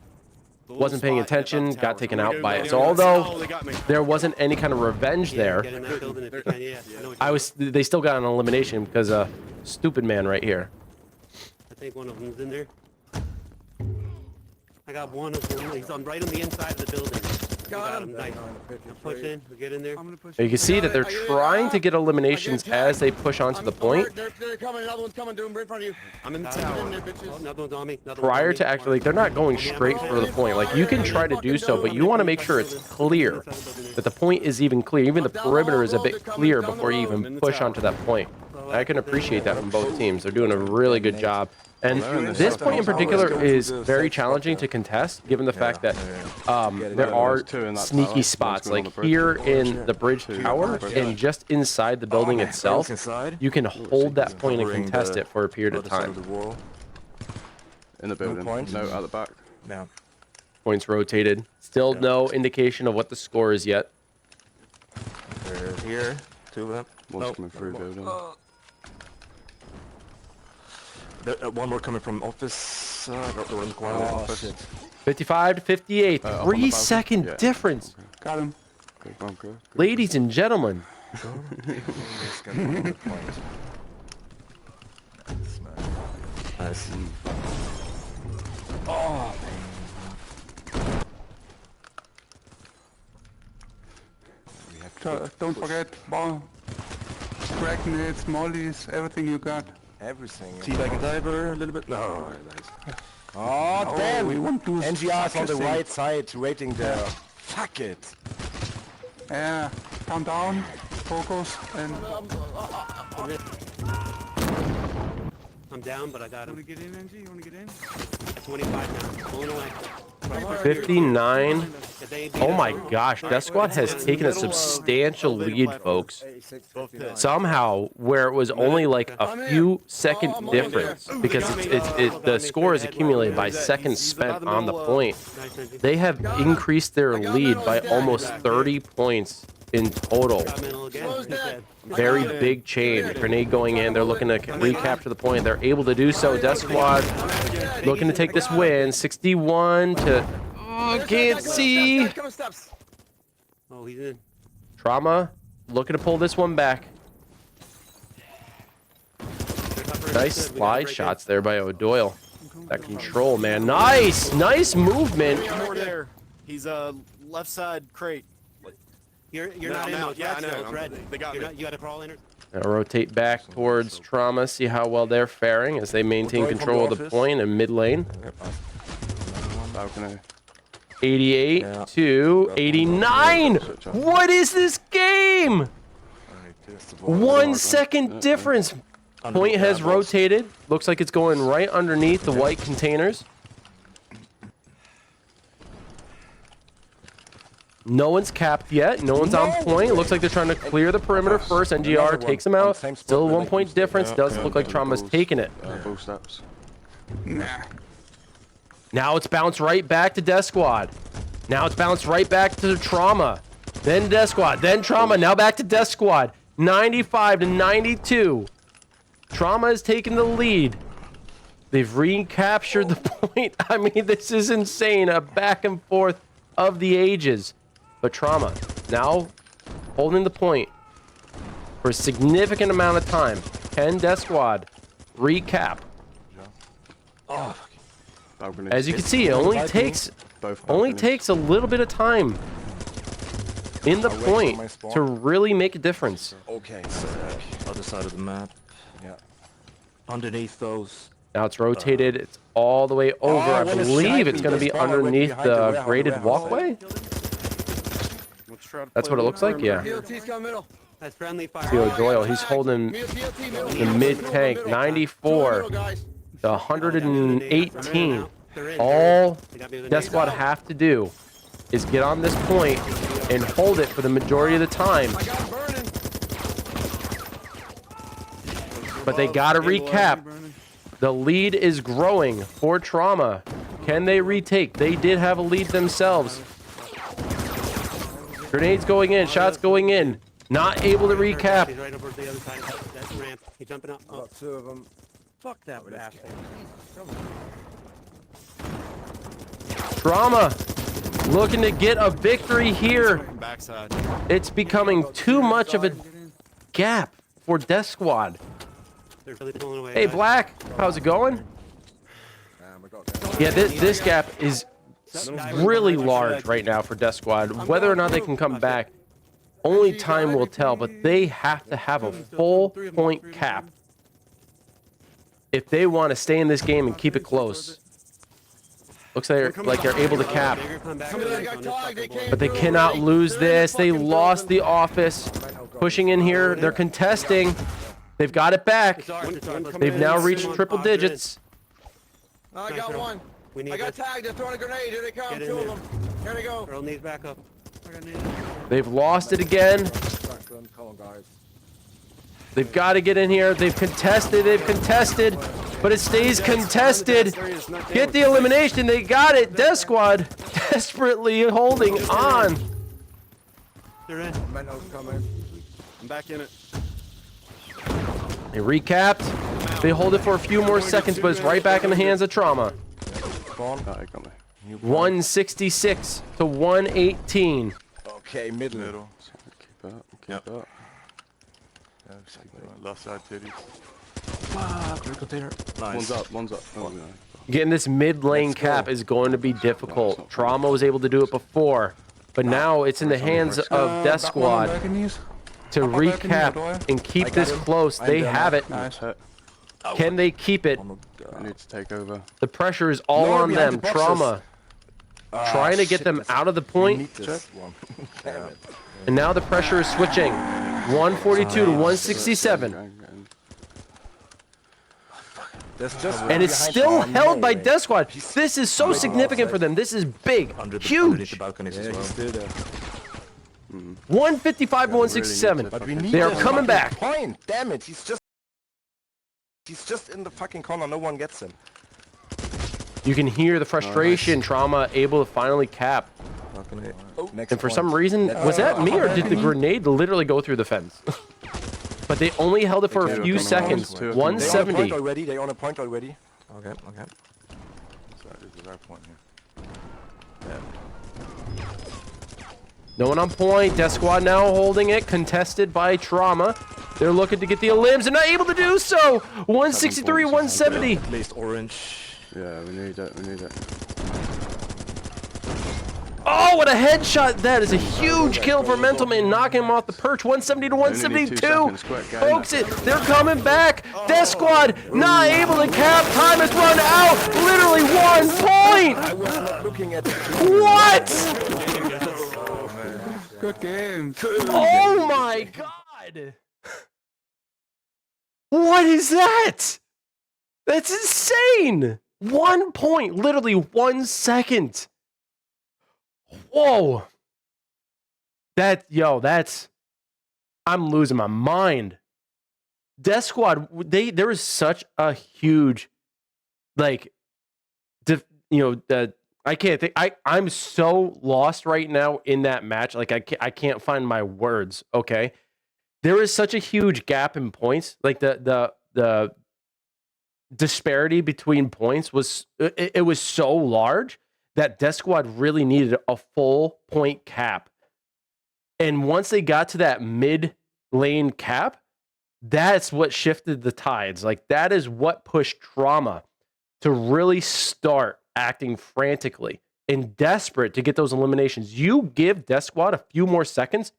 Wasn't paying attention, got taken out by it. So although there wasn't any kind of revenge there, Get in that building if you can. Yeah. I know what they still got an elimination because stupid man right here. I think one of them's in there. I got one of them. He's on right on the inside of the building. Got him. Nice. Now push in. We get in there. I'm gonna push. You can see that they're trying to get eliminations as they push onto the point. They're coming. Another one's coming. Doing right in front of you. I'm in the Got tower. him. In there, bitches. Oh, another one's on me. Another one's on Prior me. to actually, like, they're not going straight for the point. Like, you can try to do so, but you want to make sure it's clear, that the point is even clear. Even the perimeter is a bit clear before you even push onto that point. I can appreciate that from both teams. They're doing a really good job. And this point in particular is very challenging to contest, given the fact that there are sneaky spots. Like here in the bridge tower and just inside the building itself, you can hold that point and contest it for a period of time. In the building. point. No, at the back. Yeah. Points rotated. Still no indication of what the score is yet. They're here. Two of them. One's coming through building. One more coming from office. Got the one in the corner of the office. 55 to 58. Up on the 3-second balcony? Yeah. difference. Got him. Good, go on, go. Ladies and gentlemen. It's gonna be the point. I see. Oh, we have to Don't forget, bomb, crack nades, mollies, everything you got. everything. Teabag and diver a little bit. No, nice. Oh, Oh, damn! we won't do NGR's on the sacrificing. right side, waiting there. Fuck it! Yeah, calm down, focus, and I'm down, but I got You wanna him. get in, NG? You wanna get in? 25 now. Going away. 59. They beat Oh us. my gosh, DeathSquad has taken a substantial lead, folks. Somehow, where it was only like a few second difference, because the score is accumulated by seconds spent on the point. Nice, Angie. They have increased their lead by almost 30 points in total. Got mental again. He's dead. Very big change. Grenade going in. They're looking to recapture the point. They're able to do so. DeathSquad looking to take this win. 61 to... Oh, can't see. Coming steps. Oh, he's in. Trauma looking to pull this one back. Nice slide shots there by O'Doyle. That control, man. Nice. Nice movement. One more there. He's left side crate. You're No, not in no, those yeah, reds, I know, though. It's I'm- red. they got You're me. not, you gotta crawl in or... Now rotate back towards Trauma. See how well they're faring as they maintain O'Doyle from control of the the office. point in mid lane. Balcony. 88 Yeah. to 89. What is this game? Alright, there's the ball. 1 second difference. Point has rotated. Looks like it's going right underneath the white containers. No one's capped yet. No one's on point. Looks like they're trying to clear the perimeter first. NGR takes them out. Still a 1 point difference. Doesn't look like Trauma's taking it. Full steps. nah. Now it's bounced right back to DeathSquad. Now it's bounced right back to Trauma. Then DeathSquad. Then Trauma. Now back to DeathSquad. 95 to 92. Trauma has taken the lead. They've recaptured the point. I mean, this is insane. A back and forth of the ages. But Trauma now holding the point for a significant amount of time. Can DeathSquad recap? Balcony. As you can see, it only takes Both only balconies. takes a little bit of time in the I'll wait point for my spawn. to really make a difference. Okay, so other side of the map. Yeah. Underneath those. Now it's rotated. It's all the way over. I what a believe it's shite. going to be This ball went underneath behind the the warehouse, graded warehouse. walkway. Let's try to That's play what it a looks like, yeah. DLT's coming middle. That's friendly fire. See O'Doyle, he's holding DLT middle. the mid tank, 94. to 118. They're in. All They got me with a Death nade. Squad have to do is get on this point and hold it for the majority of the time. I got him burning. But they got to recap. Burning. The lead is growing for Trauma. Can they retake? They did have a lead themselves. Grenades going in, shots going in. Not able to recap. He's right over the other side of that ramp. He's jumping up. I got 2 of them. Fuck that bastard. Trauma looking to get a victory here. Backside. It's becoming too much of a gap for Death Squad. They're really pulling away. Hey, guys. Black, how's it going? I got Yeah, this gap is really large right now for Death Squad. Whether or not they can come back, only time will tell, but they have to have a full point cap if they want to stay in this game and keep it close. Looks like they're able to cap, Bigger comeback Somebody on got this tagged, they fucking came but they through, cannot right? lose They're in this. They fucking lost the building. office. Pushing in here, they're contesting. They've got it back. It's ours, it's ours. They've now reached Come on, triple Pod, get in. digits. I got one. We need I got this. tagged. They're throwing a grenade. Here they come. Get in 2 of there. them. Here they go. Earl needs back up. I got naded. They've lost it again. Come on, guys. They've got to get in here. They've contested, but it stays contested. Get the elimination. They got it. Death Squad desperately holding on. They're in. Mento's coming. I'm back in it. They recapped. They hold it for a few more seconds, but it's right back in the hands of Trauma. Spawn. Oh, he got me. 166 to 118. Okay, middle. Middle. Keep up. Keep Yep. up. Yeah, left side titties. Nice. One's up. One's up. Oh, no. Getting this mid lane Let's go. cap is going to be difficult. Trauma was able to do it before, but now it's in the hands of Death Squad to recap and keep this close. They have it. Nice hit. Can they keep it? Oh my I god. need to take over. The pressure is all No, on behind them. the boxes. Trauma trying to get shit, them this- out of the We point, need this one. Damn it. and now the pressure is switching. 142 to 167. Gang. There's just And one it's behind still Sean. held by No way. Death Squad. This is so significant for them. This is big, huge. balconies Yeah, he's still there. 155 to 167. But we need They are this coming fucking back. Point. Damn it. He's just in the fucking corner. No one gets him. You can hear the frustration. Trauma able to finally cap. Next And for point. some reason, was that me or did the grenade literally go through the fence? But they only held it for a They few do it seconds. on the ones, too. They on a point 170. already. They on a point already. Okay. Sorry, this is our point here. No one on point. Death Squad now holding it. Contested by Trauma. They're looking to get the elims. They're not able to do so. 163, 170. At least orange. Yeah, we need it. We need it. Oh, what a headshot. That is a huge kill for Mental Man, knocking him off the perch. 170 to Only need 2 172. seconds, quick, gang. Folks, they're coming back. Death Squad not able to cap. Time has run out. Literally 1 point. I was not looking at it. What? Good game. Oh my god. What is that? That's insane. 1 point. Literally 1 second. Whoa. That's I'm losing my mind. Death Squad, there was such a huge I can't think. I'm so lost right now in that match. Like I can't find my words, okay? There is such a huge gap in points. Like the disparity between points was it was so large that Death Squad really needed a full point cap. And once they got to that mid lane cap, that's what shifted the tides. Like that is what pushed Trauma to really start acting frantically and desperate to get those eliminations. You give Death Squad a few more seconds,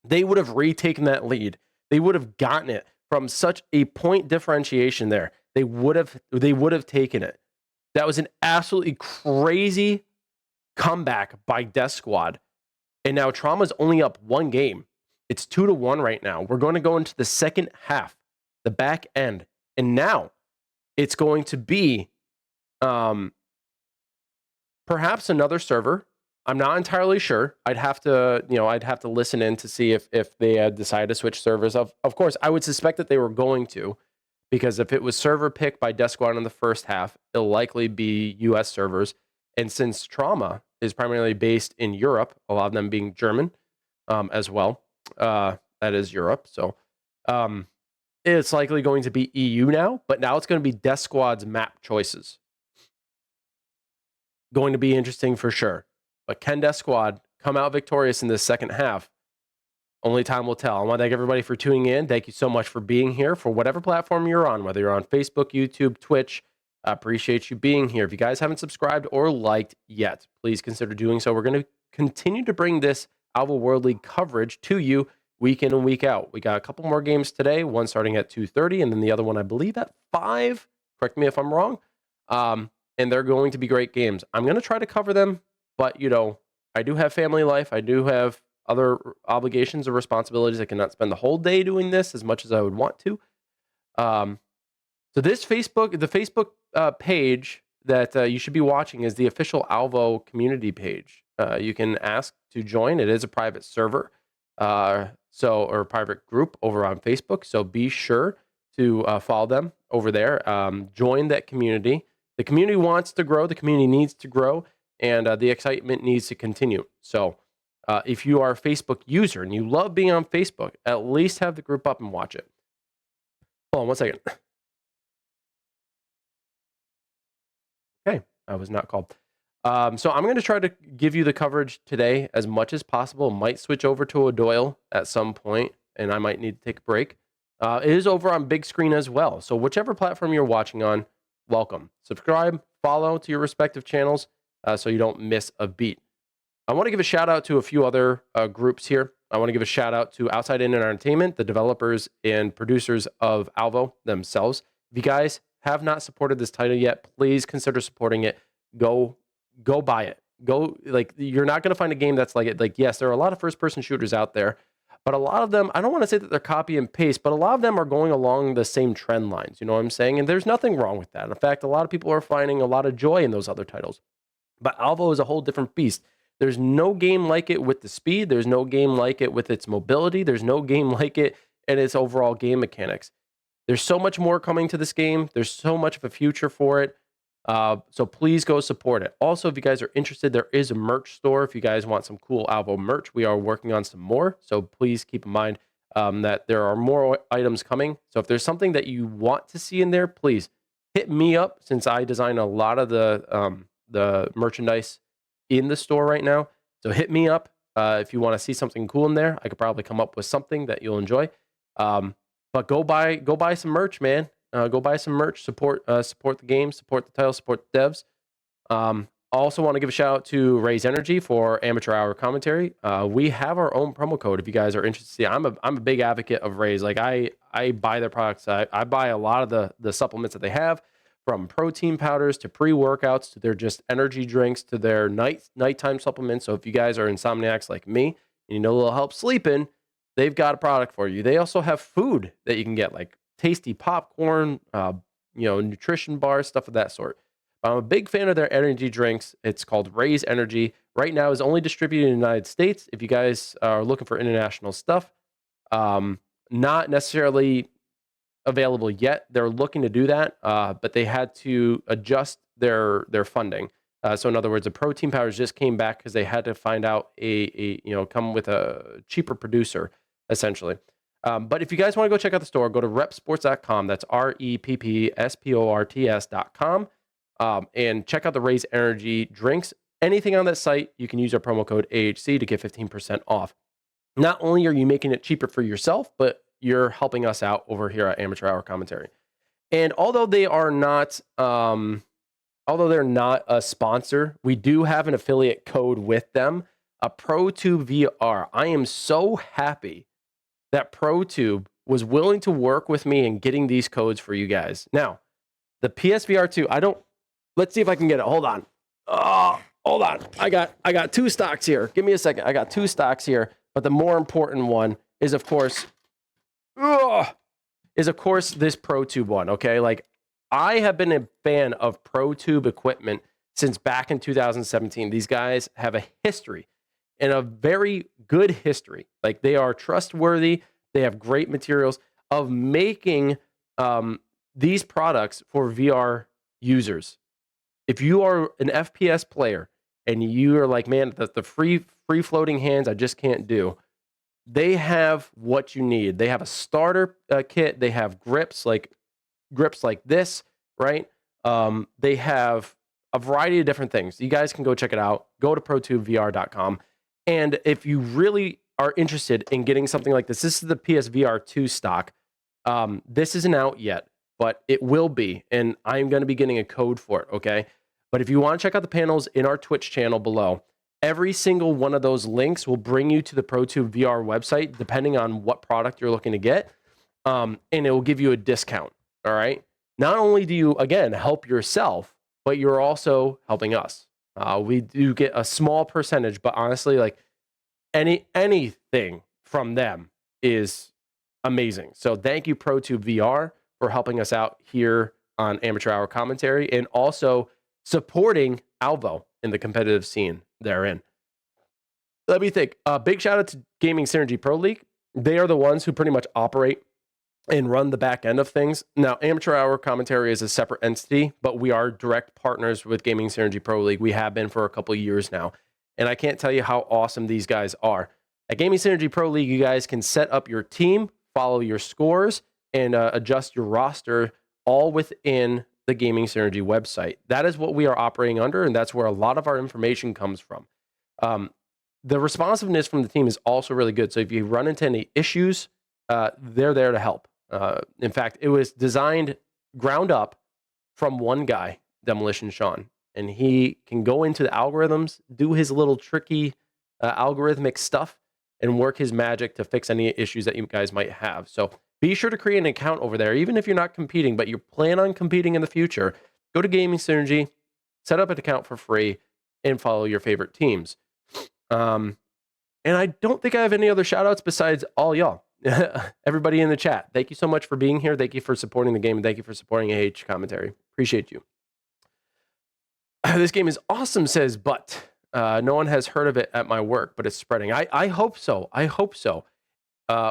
they would have retaken that lead. They would have gotten it from such a point differentiation there. They would have taken it. That was an absolutely crazy comeback by Death Squad. And now Trauma's only up 1 game. It's 2-1 right now. We're going to go into the second half, the back end. And now it's going to be perhaps another server. I'm not entirely sure. I'd have to listen in to see if they had decided to switch servers. Of course, I would suspect that they were going to, because if it was server pick by DeathSquad in the first half, it'll likely be US servers. And since Trauma is primarily based in Europe, a lot of them being German as well, that is Europe. So it's likely going to be EU now, but now it's going to be DeathSquad's map choices. Going to be interesting for sure. But can DeathSquad come out victorious in this second half? Only time will tell. I want to thank everybody for tuning in. Thank you so much for being here for whatever platform you're on, whether you're on Facebook, YouTube, Twitch. I appreciate you being here. If you guys haven't subscribed or liked yet, please consider doing so. We're going to continue to bring this AWL World League coverage to you week in and week out. We got a couple more games today, one starting at 2:30 and then the other one, I believe, at 5. Correct me if I'm wrong. And they're going to be great games. I'm going to try to cover them, but, I do have family life. I do have other obligations or responsibilities. I cannot spend the whole day doing this as much as I would want to. So this the Facebook page that you should be watching is the official Alvo community page. You can ask to join. It is a private server, or a private group over on Facebook. So be sure to follow them over there. Join that community. The community wants to grow. The community needs to grow, and the excitement needs to continue. So if you are a Facebook user and you love being on Facebook, at least have the group up and watch it. Hold on one second. Okay, I was not called. So I'm going to try to give you the coverage today as much as possible. Might switch over to AWL at some point, and I might need to take a break. It is over on big screen as well. So whichever platform you're watching on, welcome. Subscribe, follow to your respective channels so you don't miss a beat. I want to give a shout out to a few other groups here. I want to give a shout out to Outside In Entertainment, the developers and producers of Alvo themselves. If you guys have not supported this title yet, please consider supporting it. Go buy it. You're not going to find a game that's like it. Like, yes, there are a lot of first-person shooters out there, but a lot of them, I don't want to say that they're copy and paste, but a lot of them are going along the same trend lines. You know what I'm saying? And there's nothing wrong with that. In fact, a lot of people are finding a lot of joy in those other titles. But Alvo is a whole different beast. There's no game like it with the speed. There's no game like it with its mobility. There's no game like it in its overall game mechanics. There's so much more coming to this game. There's so much of a future for it. So please go support it. Also, if you guys are interested, there is a merch store. If you guys want some cool Alvo merch, we are working on some more. So please keep in mind that there are more items coming. So if there's something that you want to see in there, please hit me up, since I design a lot of the merchandise in the store right now. So hit me up if you want to see something cool in there. I could probably come up with something that you'll enjoy. But go buy some merch, man. Go buy some merch. Support the game, support the title, support the devs. Also want to give a shout out to Raise Energy for amateur hour commentary. We have our own promo code if you guys are interested. I'm a big advocate of Raise. Like I buy their products. I buy a lot of the supplements that they have, from protein powders to pre-workouts to their just energy drinks to their nighttime supplements. So if you guys are insomniacs like me and you need a little help sleeping, they've got a product for you. They also have food that you can get, like tasty popcorn, nutrition bars, stuff of that sort. I'm a big fan of their energy drinks. It's called Raise Energy. Right now is only distributed in the United States. If you guys are looking for international stuff, not necessarily available yet. They're looking to do that, but they had to adjust their funding. So in other words, the protein powders just came back because they had to find out come with a cheaper producer, essentially. But if you guys want to go check out the store, go to repsports.com. That's REPPSPORTS.com. And check out the Raise Energy drinks. Anything on that site, you can use our promo code AHC to get 15% off. Not only are you making it cheaper for yourself, but you're helping us out over here at Amateur Hour Commentary. And although they're not a sponsor, we do have an affiliate code with them, a ProTube VR. I am so happy that ProTube was willing to work with me in getting these codes for you guys. Now, the PSVR 2, let's see if I can get it. Hold on. Oh, hold on. I got 2 stocks here. Give me a second. I got 2 stocks here, but the more important one is, of course, this ProTube one, okay? Like, I have been a fan of ProTube equipment since back in 2017. These guys have a history and a very good history. Like, they are trustworthy. They have great materials of making these products for VR users. If you are an FPS player and you are like, man, the free floating hands I just can't do, they have what you need. They have a starter kit. They have grips like this, right? They have a variety of different things. You guys can go check it out. Go to protubevr.com. And if you really are interested in getting something like this is the PSVR 2 stock. This isn't out yet, but it will be. And I'm going to be getting a code for it, okay? But if you want to check out the panels in our Twitch channel below, every single one of those links will bring you to the ProTube VR website, depending on what product you're looking to get. And it will give you a discount, all right? Not only do you, again, help yourself, but you're also helping us. We do get a small percentage, but honestly, like anything from them is amazing. So thank you, ProTube VR, for helping us out here on Amateur Hour Commentary and also supporting Alvo in the competitive scene they're in. Let me think. Big shout out to Gaming Synergy Pro League. They are the ones who pretty much operate and run the back end of things. Now, Amateur Hour Commentary is a separate entity, but we are direct partners with Gaming Synergy Pro League. We have been for a couple of years now. And I can't tell you how awesome these guys are. At Gaming Synergy Pro League, you guys can set up your team, follow your scores, and adjust your roster all within the Gaming Synergy website. That is what we are operating under, and that's where a lot of our information comes from. The responsiveness from the team is also really good. So if you run into any issues, they're there to help. In fact, it was designed ground up from one guy, Demolition Sean, and he can go into the algorithms, do his little tricky algorithmic stuff, and work his magic to fix any issues that you guys might have. So be sure to create an account over there, even if you're not competing, but you plan on competing in the future. Go to Gaming Synergy, set up an account for free, and follow your favorite teams. And I don't think I have any other shout outs besides all y'all. Everybody in the chat, thank you so much for being here. Thank you for supporting the game, and thank you for supporting AH Commentary. Appreciate you. This game is awesome, says But. No one has heard of it at my work, but it's spreading. I hope so. I hope so.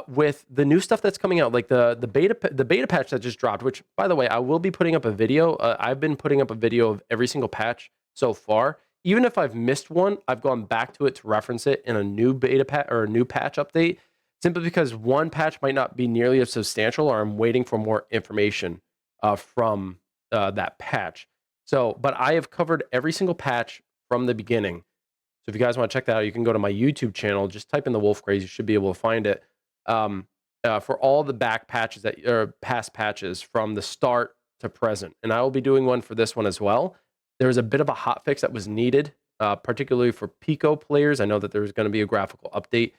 With the new stuff that's coming out, like the beta patch that just dropped, which, by the way, I will be putting up a video. I've been putting up a video of every single patch so far. Even if I've missed one, I've gone back to it to reference it in a new beta patch or a new patch update, simply because one patch might not be nearly as substantial, or I'm waiting for more information from that patch. So, but I have covered every single patch from the beginning. So if you guys want to check that out, you can go to my YouTube channel. Just type in the Wolf Craze. You should be able to find it. For all the back patches past patches from the start to present. And I will be doing one for this one as well. There was a bit of a hot fix that was needed, particularly for Pico players. I know that there's going to be a graphical update,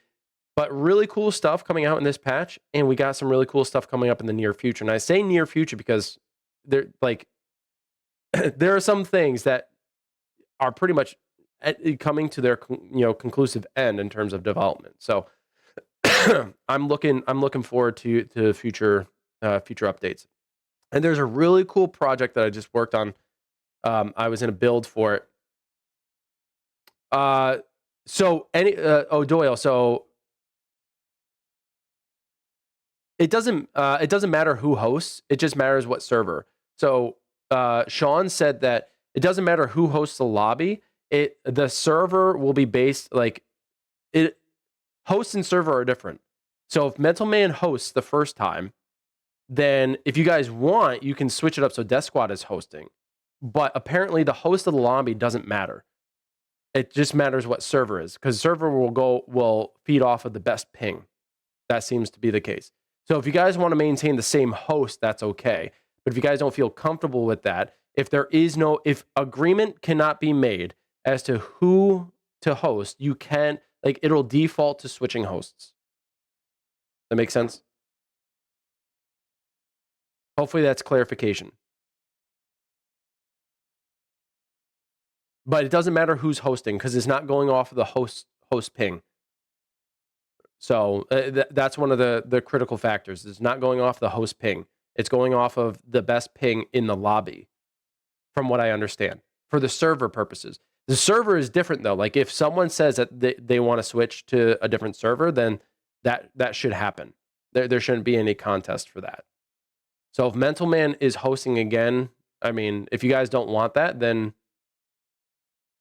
but really cool stuff coming out in this patch. And we got some really cool stuff coming up in the near future. And I say near future because there are some things that are pretty much coming to their conclusive end in terms of development. So I'm looking forward to future updates. And there's a really cool project that I just worked on. I was in a build for it. Doyle. So it doesn't matter who hosts. It just matters what server. So Sean said that it doesn't matter who hosts the lobby. The server will be based host and server are different. So if Mental Man hosts the first time, then if you guys want, you can switch it up so DeathSquad is hosting. But apparently the host of the lobby doesn't matter. It just matters what server is, because server will feed off of the best ping. That seems to be the case. So if you guys want to maintain the same host, that's okay. But if you guys don't feel comfortable with that, if agreement cannot be made as to who to host, you can, it'll default to switching hosts. That makes sense? Hopefully that's clarification. But it doesn't matter who's hosting, because it's not going off of the host ping. So that's one of the critical factors. It's not going off the host ping. It's going off of the best ping in the lobby, from what I understand, for the server purposes. The server is different though. Like if someone says that they want to switch to a different server, then that should happen. There shouldn't be any contest for that. So if Mental Man is hosting again, I mean, if you guys don't want that, then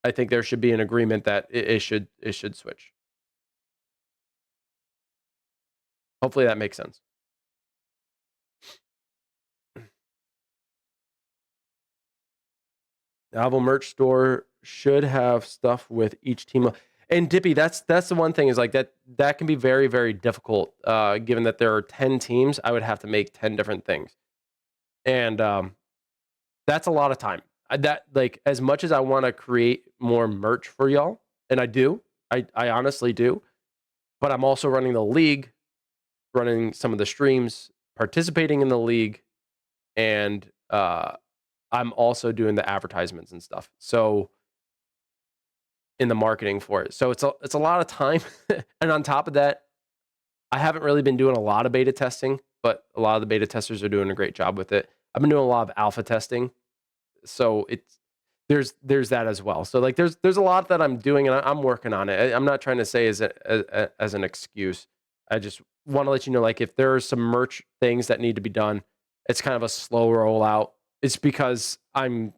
I think there should be an agreement that it should switch. Hopefully that makes sense. The AWL merch store should have stuff with each team. And Dippy, that's the one thing is like that can be very, very difficult. Given that there are 10 teams, I would have to make 10 different things. And that's a lot of time. That like as much as I want to create more merch for y'all, and I do, I honestly do, but I'm also running the league, running some of the streams, participating in the league, and I'm also doing the advertisements and stuff. So in the marketing for it. So it's a lot of time. And on top of that, I haven't really been doing a lot of beta testing, but a lot of the beta testers are doing a great job with it. I've been doing a lot of alpha testing. So there's that as well. So like there's a lot that I'm doing and I'm working on it. I'm not trying to say as an excuse. I just want to let you know, like if there are some merch things that need to be done, it's kind of a slow rollout. It's because I'm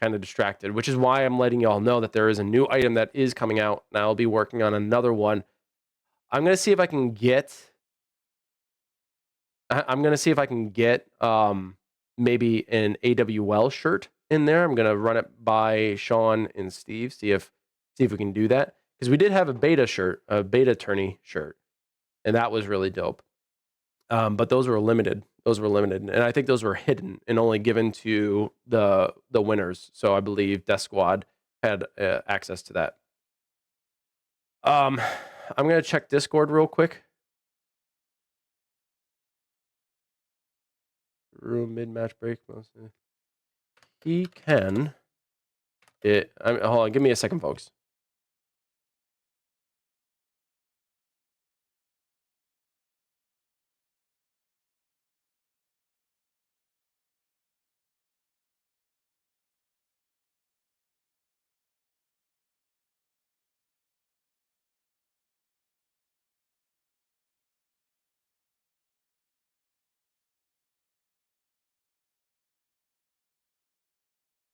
kind of distracted, which is why I'm letting y'all know that there is a new item that is coming out, and I'll be working on another one. I'm gonna see if I can get. Maybe an AWL shirt in there. I'm gonna run it by Sean and Steve, see if we can do that, because we did have a beta tourney shirt, and that was really dope. But those were limited. And I think those were hidden and only given to the winners. So I believe DeathSquad had access to that. I'm gonna check Discord real quick. Room mid-match break mostly. He can. Hold on, give me a second, folks.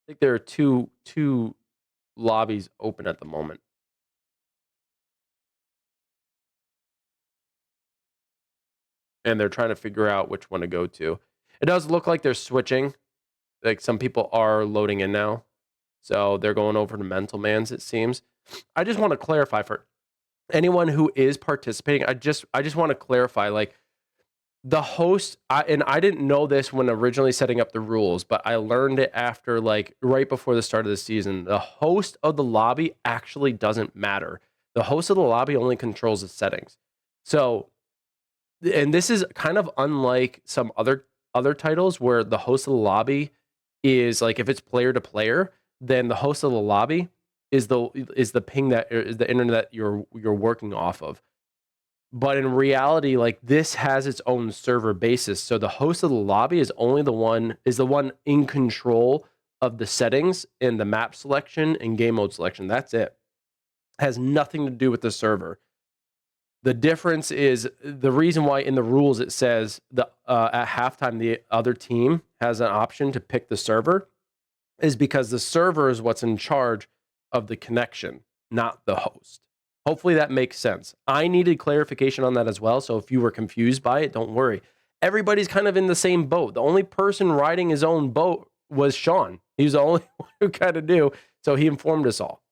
I think there are two lobbies open at the moment. And they're trying to figure out which one to go to. It does look like they're switching. Like some people are loading in now. So they're going over to Mental Man's, it seems. I just want to clarify for anyone who is participating. I just want to clarify, like the host, and I didn't know this when originally setting up the rules, but I learned it after like right before the start of the season. The host of the lobby actually doesn't matter. The host of the lobby only controls the settings. So, and this is kind of unlike some other titles where the host of the lobby is like, if it's player to player, then the host of the lobby is the ping that is the internet that you're working off of. But in reality, like this has its own server basis. So the host of the lobby is only the one in control of the settings and the map selection and game mode selection. That's it. Has nothing to do with the server. The difference is the reason why in the rules it says at halftime the other team has an option to pick the server is because the server is what's in charge of the connection, not the host. Hopefully that makes sense. I needed clarification on that as well. So if you were confused by it, don't worry. Everybody's kind of in the same boat. The only person riding his own boat was Sean. He's the only one who kind of knew. So he informed us all.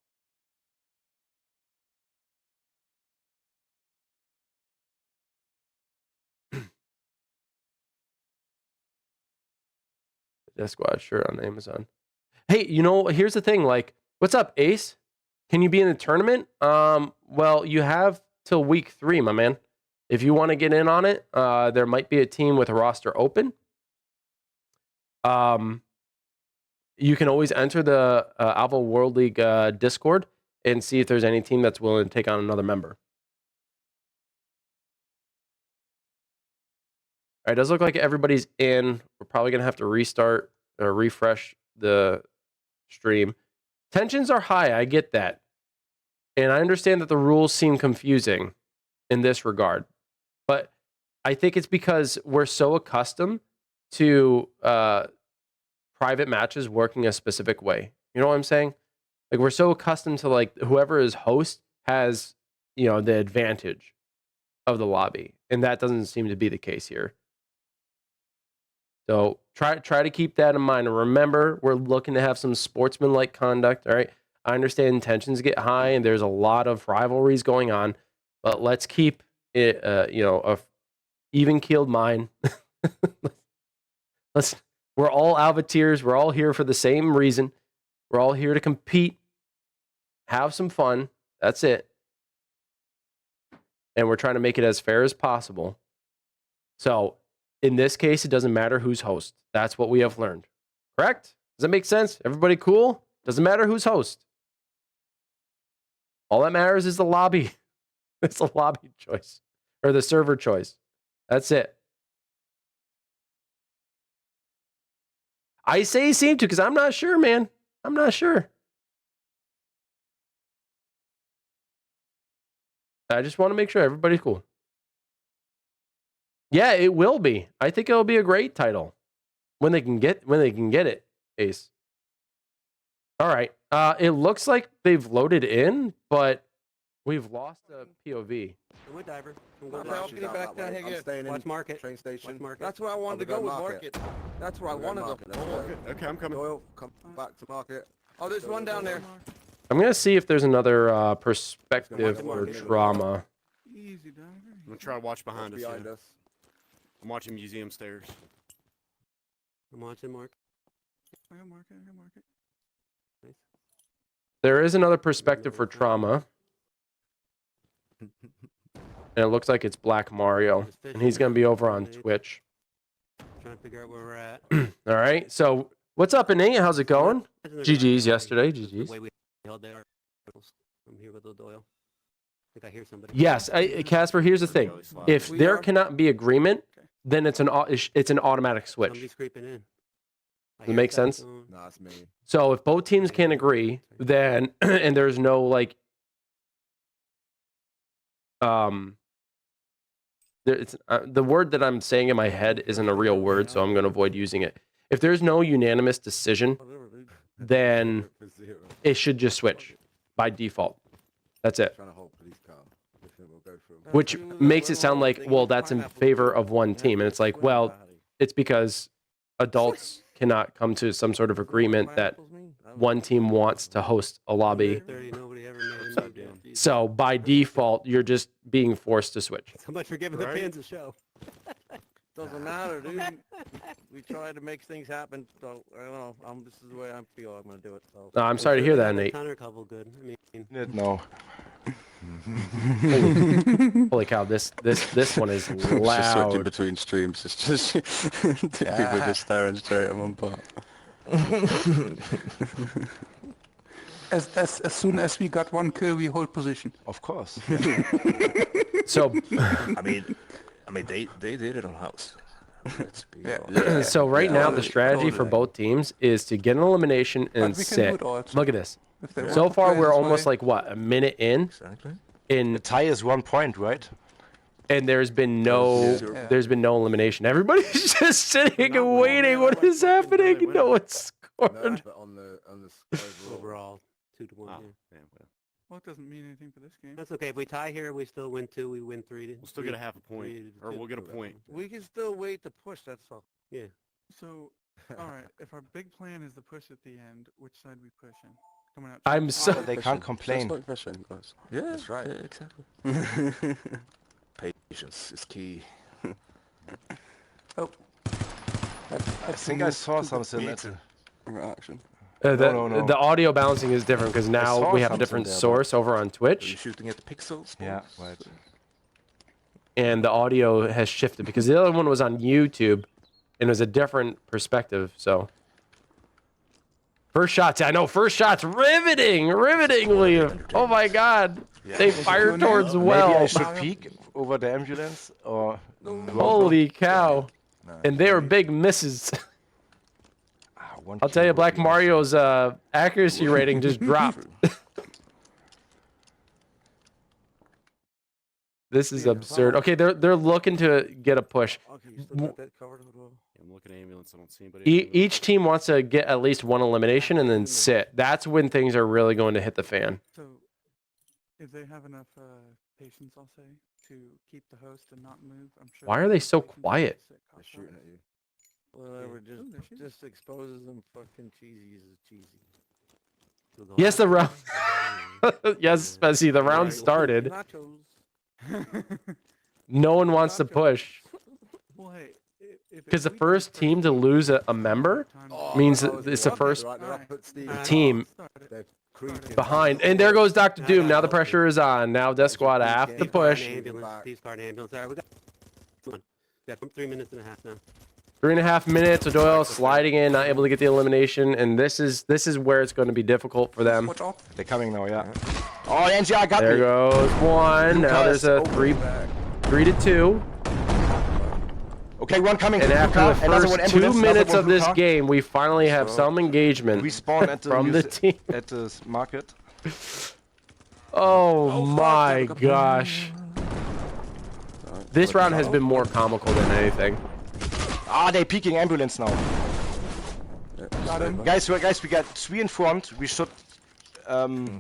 DeathSquad shirt on Amazon. Hey, here's the thing. Like, what's up, Ace? Can you be in the tournament? Well, you have till week 3, my man. If you want to get in on it, there might be a team with a roster open. You can always enter the AWL World League Discord and see if there's any team that's willing to take on another member. right, it does look like everybody's in. We're probably going to have to restart or refresh the stream. Tensions are high. I get that. And I understand that the rules seem confusing in this regard. But I think it's because we're so accustomed to private matches working a specific way. You know what I'm saying? Like, we're so accustomed to, like, whoever is host has, you know, the advantage of the lobby. And that doesn't seem to be the case here. So try to keep that in mind. And remember, we're looking to have some sportsmanlike conduct, all right? I understand tensions get high and there's a lot of rivalries going on, but let's keep it, you know, a even-keeled mind. We're all Alvateers. We're all here for the same reason. We're all here to compete, have some fun. That's it. And we're trying to make it as fair as possible. So in this case, it doesn't matter who's host. That's what we have learned. Correct? Does that make sense? Everybody cool? Doesn't matter who's host. All that matters is the lobby. It's the lobby choice or the server choice. That's it. I say seem to because I'm not sure, man. I'm not sure. I just want to make sure everybody's cool. Yeah, it will be. I think it'll be a great title when they can get it, Ace. All right. It looks like they've loaded in, but we've lost a POV. I'm with Diver. I'm What going the hell, to get back down here I'm again. staying Watch in market. train station. Watch market. That's where I wanted to go with market. That's where I wanted to go. Okay, I'm coming. Doyle, come back to market. Oh, there's one down there. I'm going to see if there's another perspective or drama. Easy, Diver. I'm gonna try to watch behind us. Behind Yeah. us. I'm watching museum stairs. I'm watching Mark. I got market. I got market. Nice. There is another perspective for trauma. And it looks like it's Black Mario. And he's going to be over on Twitch. Trying to figure out where we're at. All right. So what's up, Nate? How's it going? GG's yesterday. GG's. The way we held there. I'm here with Doyle. I think I hear somebody. Yes, Casper, here's the thing. If We there are- cannot be agreement, then it's an automatic switch. Somebody's creeping in. I Does it hear make steps sense? going. Nah, it's me. So if both teams can't agree, then and there's no like it's the word that I'm saying in my head isn't a real word, so I'm going to avoid using it. If there's no unanimous decision, then it should just switch by default. That's it. Trying to hold police car. If it will go through. Which makes it sound like, well, that's in favor of one team. And it's like, well, it's because adults cannot come to some sort of agreement that one team wants to host a lobby. 30, nobody ever made a move yet. So by default, you're just being forced to switch. So much for giving the fans a show. Doesn't matter, dude. We try to make things happen. So I don't know. This is the way I feel. I'm gonna do it. So. I'm sorry to hear that, Nate. Counter couple good. I mean, No. Holy cow, this one is Just switching loud. between streams. It's just people just staring straight at one part. As soon as we got one kill, we hold position. Of course. So I mean, they did it on house. Let's be Yeah. so right now, the totally, strategy for totally. both teams is to get an elimination and But we can do sit. it also. Look at this. If they So want to far, play we're this almost way. like what, a minute in, Exactly. in Tie is 1 point, right? and there's been no elimination. Everybody's just sitting and waiting. What is happening? No one's scored. but on the overall 2-1. Oh, Yeah. yeah, well, Well, it doesn't mean anything for this game. That's okay. If we tie here, we still win 2. We win 3. we'll still get a half a point, or we'll get a point. We can still wait to push. That's all. Yeah. So, all right. If our big plan is to push at the end, which side we push in? Coming out. I'm so. They can't complain. That's not fishing, guys. Yeah, that's right. Yeah, exactly. Patience is key. Oh. I think I saw something that... Action. No. The audio balancing is different because now saw we have a something different there, but- source over on Are you Twitch, shooting at the pixels? Yeah, right. and the audio has shifted because the other one was on YouTube, and it was a different perspective. So, first shots, I know, first shots, rivetingly. Oh my God, they fire towards Maybe I well. should peek over the ambulance or? Holy cow! No, And they were me. big misses. One I'll tell kill you, would Black be Mario's accuracy rating just dropped. This is absurd. Okay, they're looking to get a push. Okay, you still got that covered as well? Yeah, I'm looking at ambulance. I don't see anybody. Each team wants to get at least one elimination and then sit. That's when things are really going to hit the fan. So, if they have enough patience, I'll say, to keep the host and not move, I'm sure. Why they'll are they have so patience to quiet? sit They're cockeyed. shooting at you. Whatever, they're shooting. just exposes them fucking cheesies as cheesy. Yes, the round. Yes, Bessie, the round Right. started. Nachos. No one wants to push Well, hey, if because the we die first team to lose a member means that it's the first team behind. And there goes Dr. Doom. Now the pressure is on. Now DeathSquad have to push. DeathSquad ambulance. All right, we got. Come on. We got 3 minutes and a half now. 3.5 minutes. O'Doyle sliding in, not able to get the elimination, and this is where it's going to be difficult for them. Watch out. They're coming now, yeah. Oh, NGR got There me. goes one. Now there's a Lucas, 3-2. Okay, one coming. And from after Luca, the another first one 2 ambulance, another minutes one of this Luca. game, we finally have some engagement We spawn at the from the team. at the market. Oh my gosh. This round has been more comical than anything. Ah, they're peeking ambulance now. Got him. Guys, we got 3 in front. We should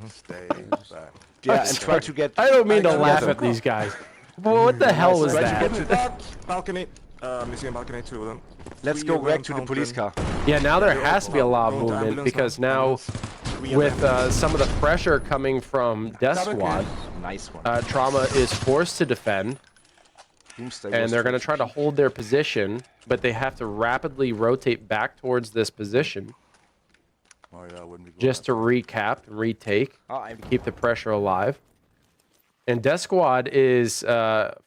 Stay back. yeah, and try to get. I don't mean to gotta laugh get at these guys. Well, what the hell was Try to that? get to- Balcony. Museum balcony, 2 of them. Let's 3 go of back them to the police car. Yeah, now there has to be a lot of Go to movement ambulance because now. now Ambulance. 3 of with them. some of the pressure coming from DeathSquad, Nice one. Trauma is forced to defend, Doomsday and was they're going to first. try to hold their position, but they have to rapidly rotate back towards this position Oh yeah, wouldn't be good. just to recap and retake, Ah, I'm keep the pressure alive. And DeathSquad is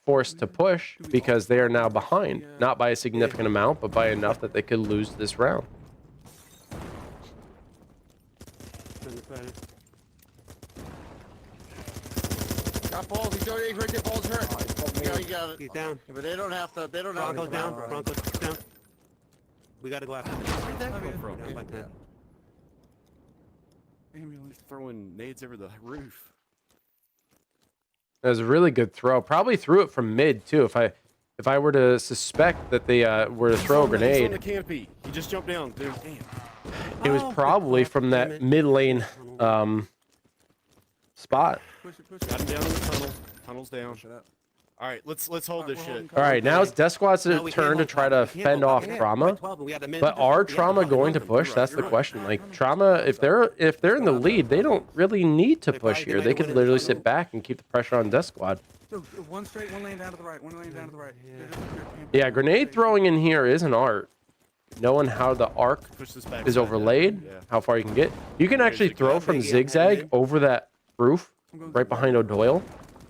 forced to push because they are now behind, not by a significant amount, but by enough that they could lose this round. Got balls. He's already right there. Balls hurt. You got it. He's down. Yeah, but they don't have to. They don't have Bronco's to. down. Bronco's down. We gotta go after him. Where'd that come from? Down by 10. Ambulance. Throwing nades over the roof. That was a really good throw. Probably threw it from mid too. If I were to suspect that they were to throw a He's on the grenade, canopy. He just jumped down, dude. Damn. it was probably from that mid lane spot. Push it, push it. Got him down in the tunnel. Tunnel's down. All right, let's hold this shit. All right, now it's DeathSquad's No, we can't turn to hold try Trauma. to We can't fend hold off Trauma. Trauma. We're 12, and we had a minute But to are just- Trauma yeah, going to you're push? right, That's you're the right. question. Like Trauma, if they're in the lead, they don't really need to They push probably here. can They make a could win in literally the sit tunnel. back and keep the pressure on DeathSquad. So, one straight, one lane down to the right, one lane down to the right. They're just up here camping. Yeah, grenade throwing in here is an art. Knowing how the arc Push this back. is overlaid, Yeah. how far you can get. You can actually throw from zigzag over that roof right behind O'Doyle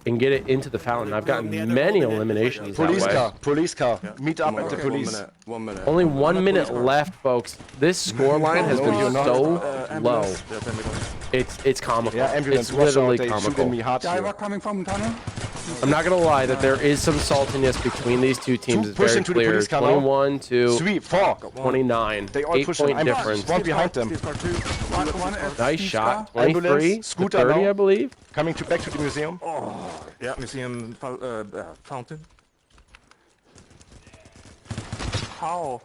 and get it into the fountain. I've gotten many eliminations that police way. car. Police car. Meet up at the Okay, police. 1 minute. Only 1 minute left, folks. This score line has No, been you're not. so low. Yeah, Pentagon. It's comical. Yeah, ambulance. It's Watch literally out. They comical. shooting me hard Driver here. coming from tunnel. I'm not gonna lie that there is some saltiness between these two teams. It's Push very into the clear. police car now. 21 to 3, 4. 29. They all push 8-point I'm difference. one behind them. One at Nice Steve's shot. car. 23 Ambulance, to scooter 30, now. I believe. Coming back to the museum. Yeah, museum fountain. How?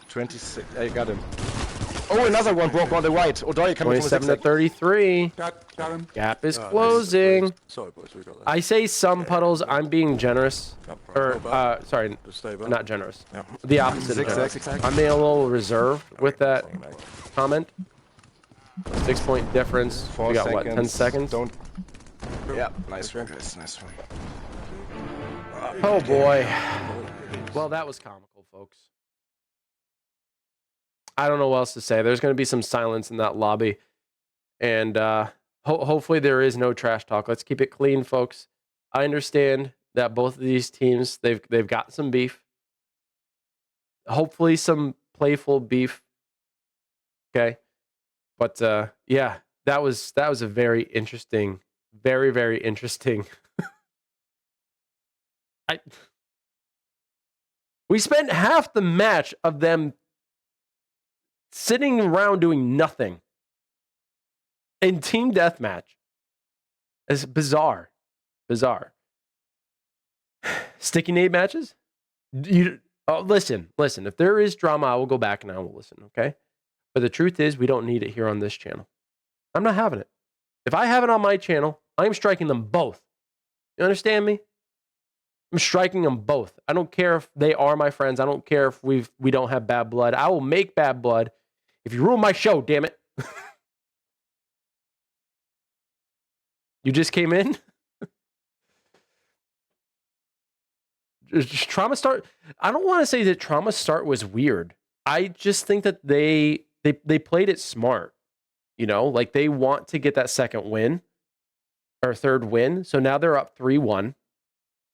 26. I got him. Oh, another one broke on the right. O'Doyle coming from 27 the to 33. Got him. Gap is closing. Sorry, boys, we got that. I say some puddles. I'm being generous. Or, sorry, Just stay back. not generous. Yeah. The opposite of generous. Zigzag. I'm being a little reserved with that comment. 6-point difference. 4 We got seconds. what, 10 seconds? Don't. Yeah, nice one, guys. Nice one. Oh boy. Well, that was comical, folks. I don't know what else to say. There's going to be some silence in that lobby. And hopefully there is no trash talk. Let's keep it clean, folks. I understand that both of these teams, they've got some beef. Hopefully some playful beef. Okay? But yeah, that was a very interesting, very, very interesting We spent half the match of them sitting around doing nothing in team deathmatch. It's bizarre. Bizarre. Sticky nade matches? Listen. If there is drama, I will go back and I will listen, okay? But the truth is, we don't need it here on this channel. I'm not having it. If I have it on my channel, I'm striking them both. You understand me? I'm striking them both. I don't care if they are my friends. I don't care if we don't have bad blood. I will make bad blood if you ruin my show, damn it. You just came in? Just Trauma Start. I don't want to say that Trauma Start was weird. I just think that they played it smart. You know, like they want to get that second win or third win. So now they're up 3-1.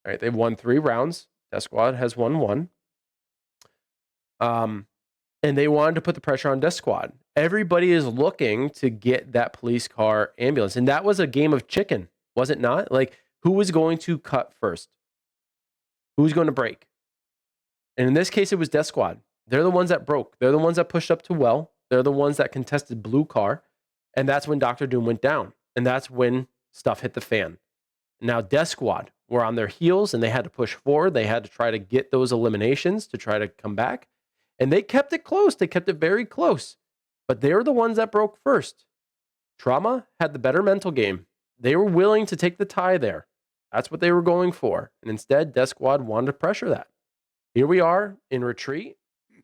All right, they've won 3 rounds. DeathSquad has won 1. And they wanted to put the pressure on DeathSquad. Everybody is looking to get that police car ambulance. And that was a game of chicken, was it not? Like, who was going to cut first? Who was going to break? And in this case, it was DeathSquad. They're the ones that broke. They're the ones that pushed up to well. They're the ones that contested blue car. And that's when Dr. Doom went down. And that's when stuff hit the fan. Now, DeathSquad were on their heels and they had to push forward. They had to try to get those eliminations to try to come back. And they kept it close. They kept it very close. But they were the ones that broke first. Trauma had the better mental game. They were willing to take the tie there. That's what they were going for. And instead, DeathSquad wanted to pressure that. Here we are in retreat.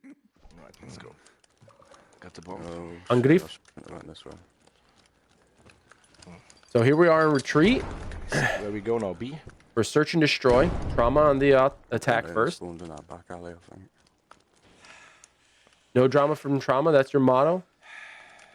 All right, let's go. Got the bomb. Angriff. Right, this way. So here we are in retreat. Where we go now, B? We're search and destroy. Trauma on the attack They first. spawned in that back alley, I think. No drama from Trauma. That's your motto.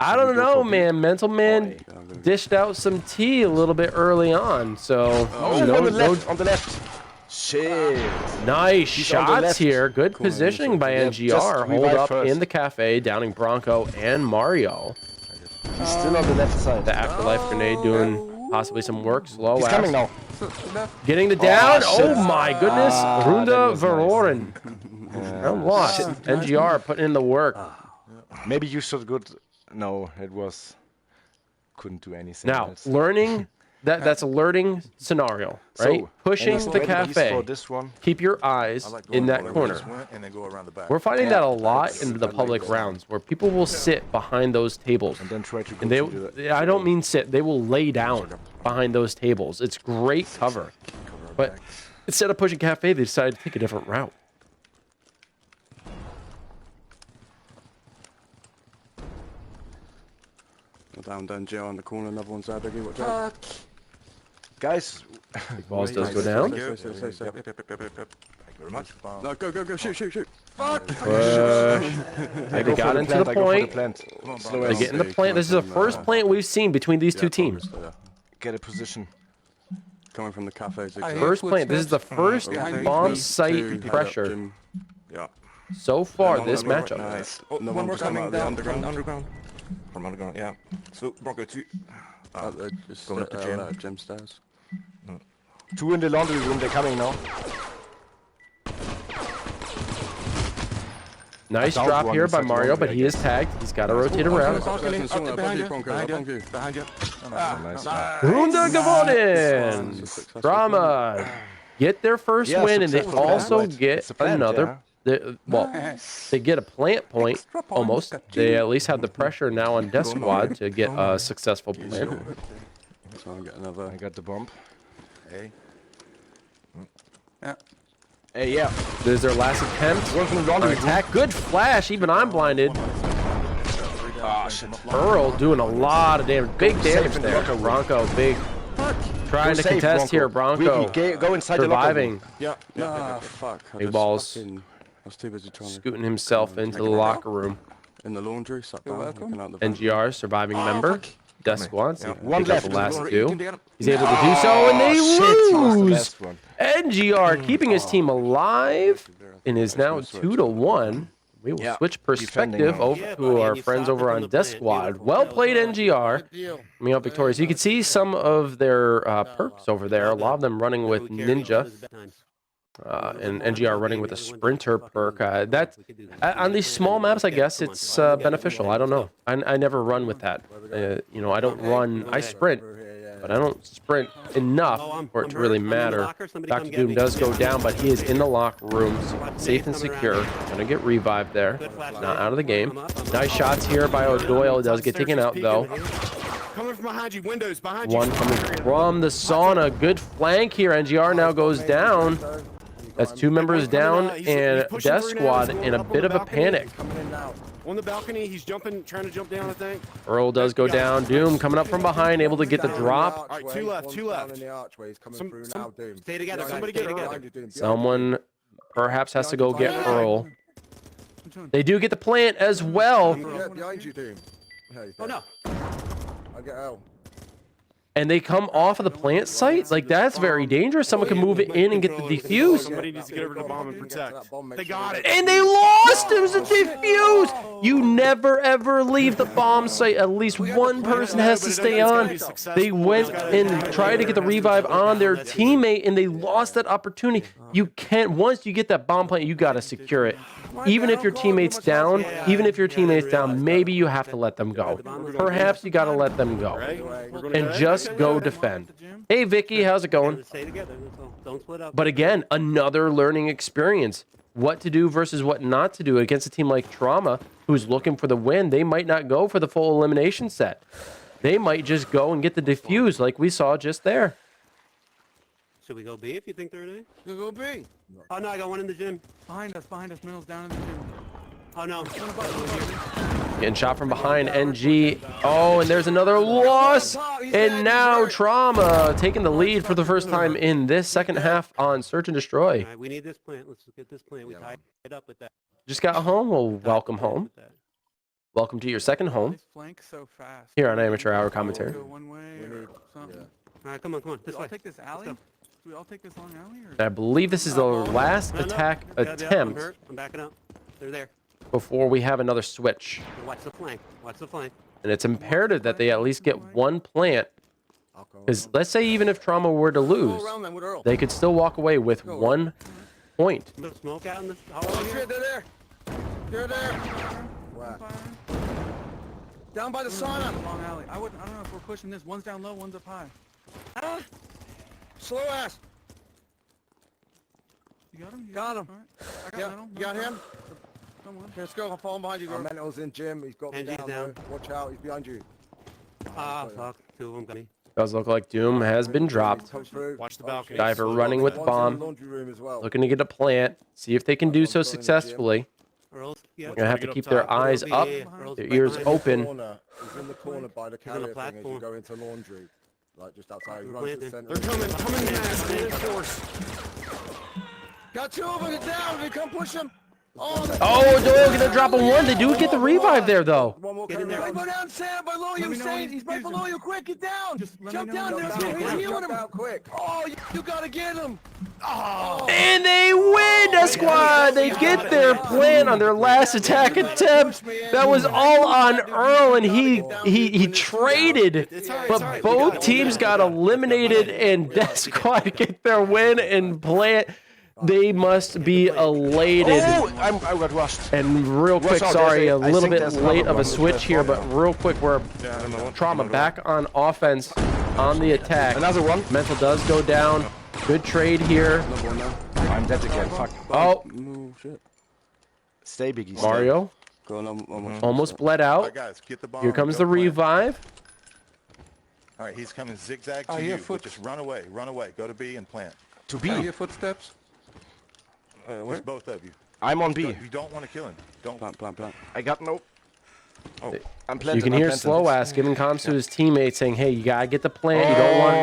I don't know, man. Mental Man dished out some tea a little bit early on. So on the left. Shit. Nice He's on the shots left. here. Good Cool, positioning by Yeah, NGR. just Hold revive up first. in the cafe, downing Bronco and Mario. He's still on the left side. The afterlife grenade doing possibly some work. Slow He's ass. coming now. Getting the down. shit. Oh my goodness. that Runda was nice. Veroren. I'm lost. NGR putting in the work. Maybe you should good. No, it was. Couldn't do anything Now, else. learning that's a learning scenario, right? So, Pushing any the strategies cafe. for this one? Keep your eyes I like going in that where we corner. just went and then go around the back. We're finding that a lot in the I like public that. rounds where people will sit behind those tables. And then try to go And to the I don't mean sit, they will lay down behind those tables. It's great cover. But instead of pushing cafe, they decided to take a different route. Down Joe on the corner, another one's there, Biggie. Watch out. Guys, Big balls does go Nice. down. Sorry. Thank you very much. No, go, shoot. Push. They got into the point. Slow They as get in the plant. This is the first plant we've seen between these two teams. get a position. Coming from the cafe. First plant. This is the first Behind bomb me. site pressure Yeah. so far this matchup. Nice. Oh, No one more one's come coming out of the down underground. from underground, yeah. So, Bronco 2. Just Going up the gym. gym stairs. 2 in the laundry room, they're coming now. Nice Down drop one here inside by the Mario, laundry, but I he is guess. tagged. He's got to rotate around. Behind you. Nice. Runda gewonnen! Drama get their first Yeah, win, and they successful also plant. get It's a plant, another. They get a plant point almost. They at least have the pressure now on DeathSquad to get a successful plant. So I'll get another. I got the bump. Hey. Yeah. Hey, yeah. This is their last attempt. One from the An laundry room. attack. Good flash. Even I'm blinded. Ah, shit. Earl doing a lot of damage. Big damage in the there. locker room. Bronco, big. Trying to Go safe, contest here. Bronco Ricky, go inside the locker surviving. room. Yeah. Ah, fuck. I Big just balls. fucking- I was too busy trying to Scooting himself into the locker room. in the laundry. Sat down. Looking out the NGR surviving member. DeathSquad. See if he One can pick up left. the last You two. can get him. He's able to do so, and they Shit, lost the lose. last one. NGR keeping his team alive and is now 2-1. We will Yeah, switch defending perspective now. over to our friends over on DeathSquad. Well played, NGR. Coming out victorious. You can see some of their perks over there. A lot of them running with Ninja. and NGR running with a sprinter perk. That on these small maps, I guess it's beneficial. I don't know. I never run with that. You know, I don't run. I sprint, but I don't sprint enough for it to really matter. Dr. Doom does go down, but he is in the locker room, safe and secure. Gonna get revived there. Not out of the game. Nice shots here by O'Doyle. Does get taken out though. Coming from behind you, windows behind you. One coming from the sauna. Good flank here. NGR now goes down. That's 2 members down, and Death Squad in a bit of a panic. On the balcony, he's jumping, trying to jump down, I think. Earl does go down. Doom coming up from behind, able to get the drop. All right, 2 left, 2 left. Stay together, guys. Somebody Stay get Earl. together. Someone perhaps has to go get Earl. They do get the plant as well. Behind you, Doom. Oh, no. I'll get L. And they come off of the plant site? Like, that's very dangerous. Someone can move it in and get the defuse. Somebody needs to get over to the bomb and protect. They got it. And they lost! It was a defuse! You never, ever leave the bomb site. At least one person has to stay on. They went and tried to get the revive on their teammate, and they lost that opportunity. You can't, once you get that bomb plant, you got to secure it. Even if your teammate's down, maybe you have to let them go. Perhaps you got to let them go. And just go defend. Hey, Vicky, how's it going? Stay together. That's all. Don't split up. But again, another learning experience. What to do versus what not to do against a team like Trauma, who's looking for the win. They might not go for the full elimination set. They might just go and get the defuse like we saw just there. Should we go B if you think they're in A? Go B. Oh, no, I got one in the gym. Behind us, Middle's down in the gym. Oh, no. Getting shot from behind, NG. Oh, and there's another loss. And now Trauma taking the lead for the first time in this second half on Search and Destroy. All right, we need this plant. Let's get this plant. We tied it up with that. Just got home. Well, welcome home. Welcome to your second home These flank so fast. here on Amateur Hour Commentary. Go one way or something. All right, come on. This Do we all way. take this alley? Do we all take this long alley? Or? I believe this is the last attack I'm attempt hurt. I'm backing up. They're there. before we have another switch. Watch the flank. Watch the flank. And it's imperative that they at least get one plant. Because let's say even if Trauma were to lose, they could still walk away with 1 point. No smoke out in this Oh, hallway shit, here? they're there. They're there. Where? Down by the sauna. Long alley. I don't know if we're pushing this. One's down low, one's up high. Ah. Slow ass. You got him? Got him. All right. I got Yeah, Metal. you got him? Someone. Let's go. I'm falling behind you. Mental's in gym. He's got me And he's down. down. Though. Watch out. He's behind you. Ah, fuck. 2 of them got me. Does look like Doom has been dropped. Come through. Watch the balcony. Diver running with the One's in bomb. the laundry room as well. Looking to get a plant. See if they can do so successfully. Earl's, yeah. They're going to have to Get up keep top. their eyes up, Earl's their right ears behind you. open. He's in the corner by the He's on the carrier thing as you platform. go into laundry. Like just outside. He We're runs to the planting. center. They're coming mass, man, force. Got 2 of them. Get down. They come push him. Oh, Oh, Doyle gonna drop a 1. They do get the revive there, though. One more Get in coming there. out. Go down, Sam. Below you, me know when Sam. he's He's right using. below you. Quick, get down. Just let Jump me know down when there. he's He's using. healing him. Quick. Oh, you gotta get him. Oh. And they win, Death Squad. They get their plant on their last attack attempt. That was all on Earl, and he traded. But both teams got eliminated, and Death Squad get their win and plant. They must be elated. Oh, I got rushed. And real quick, out, sorry, a I little think bit there's late another of a one. switch here, but real quick, we're Trauma back on offense on the attack. Another one. Mental does go down. Good trade here. I'm dead again. Fuck. Oh, No shit. Stay, Biggie. Stay. Mario Go on. almost bled All right, out. guys, get the bomb. Here comes Go the plant. revive. All right, he's coming zigzag to I hear you. foot- Just run away. Run away. Go to B and plant. To I B. hear footsteps. Where? It's both of you. I'm on B. You don't want to kill him. Don't. Plan. I got no. Oh, I'm planting. You can hear Slow Ass giving comms to his teammates saying, "Hey, you gotta get the plant. You don't want.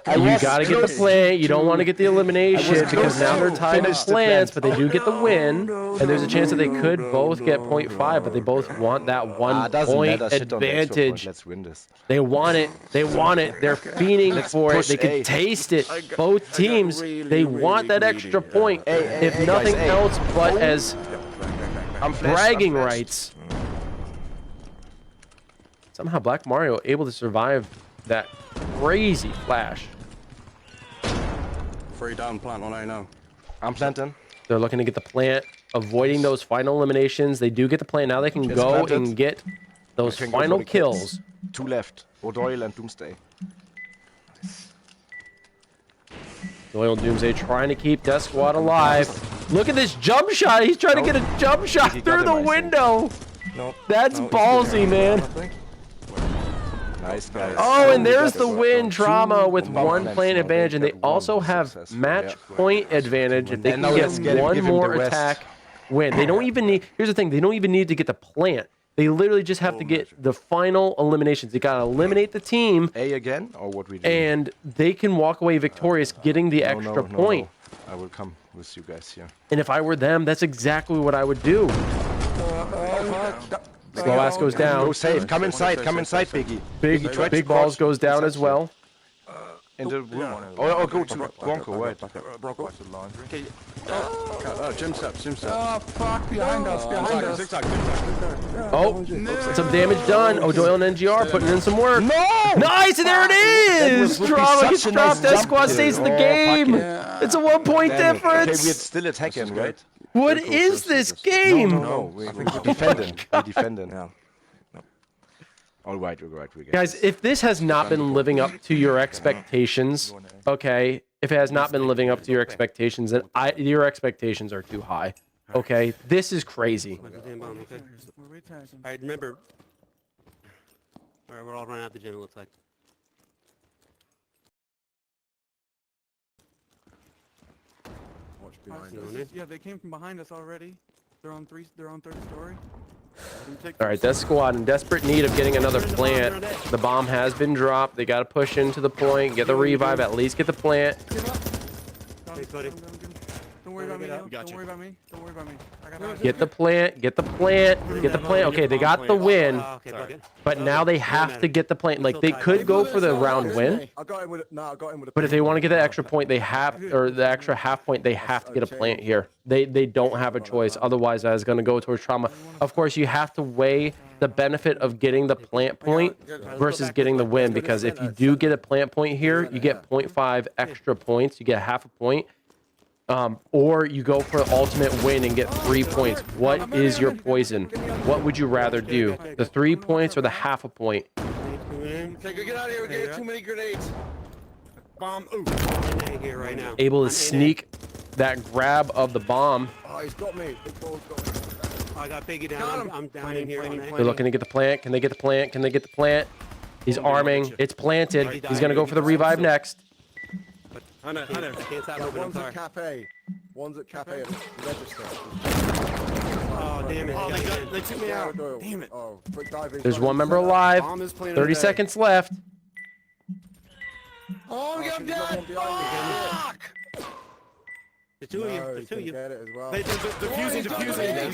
You gotta get the plant. You don't want to get the elimination because now they're tied in plants, but they do get the win, and there's a chance that they could both get 0.5, but they both want that 1 point advantage. Let's win this. They want it. They want it. They're fiending for it. push They can A. taste it. Both teams, they want that extra point, if hey, nothing guys, A. else but as I'm flashed, bragging I'm flashed. rights. Somehow Black Mario able to survive that crazy flash. 3 down, plant on A now. I'm planting. They're looking to get the plant, avoiding those final eliminations. They do get the plant. Now they can It's go planted. and get those I can go final for the kills. kills. 2 left. O'Doyle and Doomsday. Doyle Doomsday trying to keep DeathSquad alive. Look at this jump shot. He's trying to get a jump shot He got through him, the I think. window. No. That's no, ballsy, man. Nice, guys. Oh, and we there's got the it. win. Trauma with Bomb one plants plant now. advantage, and they got one also have successful, match yeah. point advantage if they And can now get let's get him, one give him more the rest. attack win. They don't even need, here's the thing, they don't even need to get the plant. They literally just have to get the final eliminations. They got to eliminate the team, A again, or what we do? and they can walk away victorious, getting the extra point. I will come with you guys here. And if I were them, that's exactly what I would do. Slow ass goes down. Go safe. Come inside. Come inside, Biggie. Big try to big balls crouch goes down inside as here. well. In the room. Or go to Bronco, right? Bronco. Watch the laundry. Gym steps, gym steps. Oh, fuck, behind us, behind us. Zigzag. Oh, some damage done. O'Doyle and NGR putting in some work. No! Nice, and there it is! would be Trauma gets such a dropped. nice Death jump Squad kill. stays in the Oh, game. fuck It's a 1 point Damn it. Okay, we're difference. still attacking, right? What is this game? No, we're defending. We're defending. Yeah. All right, we're right. We get Guys, if this has not been living up to your expectations, okay, if it has not been living up to your expectations, then your expectations are too high. Okay, this is crazy. What's the damn bomb, okay? Where we attacking? All right, remember. All right, we're all running out the gym, it looks like. Watch Oh, behind so us. this is- yeah, they came from behind us already. They're on third story. All right, Death Squad in desperate need of getting another plant. The bomb has been dropped. They got to push into the point, get the revive, at least get the plant. Thanks, buddy. Don't worry about me. Get Neil. up. Don't worry about me. Don't worry about me. I got eyes. Get the plant, get the plant, get the plant. Okay, they got the win, Okay, bucket. but now they have to get the plant. Like, they could go for the round win, I got him with it. No, I got him with a. but if they want to get the extra point, they have, or the extra half point, they have to get a plant here. They don't have a choice. Otherwise, that is going to go towards Trauma. Of course, you have to weigh the benefit of getting the plant point versus getting the win, because if you do get a plant point here, you get 0.5 extra points. You get half a point. Or you go for ultimate win and get 3 points. What is your poison? What would you rather do? The 3 points or the half a point? Take get out of here. We get too many grenades. Bomb. Ooh. I'm here right now. Able I'm to in sneak that grab of the bomb. Oh, he's got me. Big ball's got me. there. I got Biggie Got down. him. I'm down in here. on A. They're looking to get the plant. Can they get the plant? Can they get the plant? He's arming. It's planted. He's going to go for the revive next. Hunter. I can't stop moving. I'm One's sorry. at Cafe. One's at Cafe at the register. Oh, damn it. Oh, Got it. they took me out. Doyle. Damn it. Oh, quick diving. There's one member alive. Bomb is planted 30 today. seconds left. Oh, we got him got dead. one behind me. The two of you. No, The he's two of gonna you. get it as well. They defusing. He's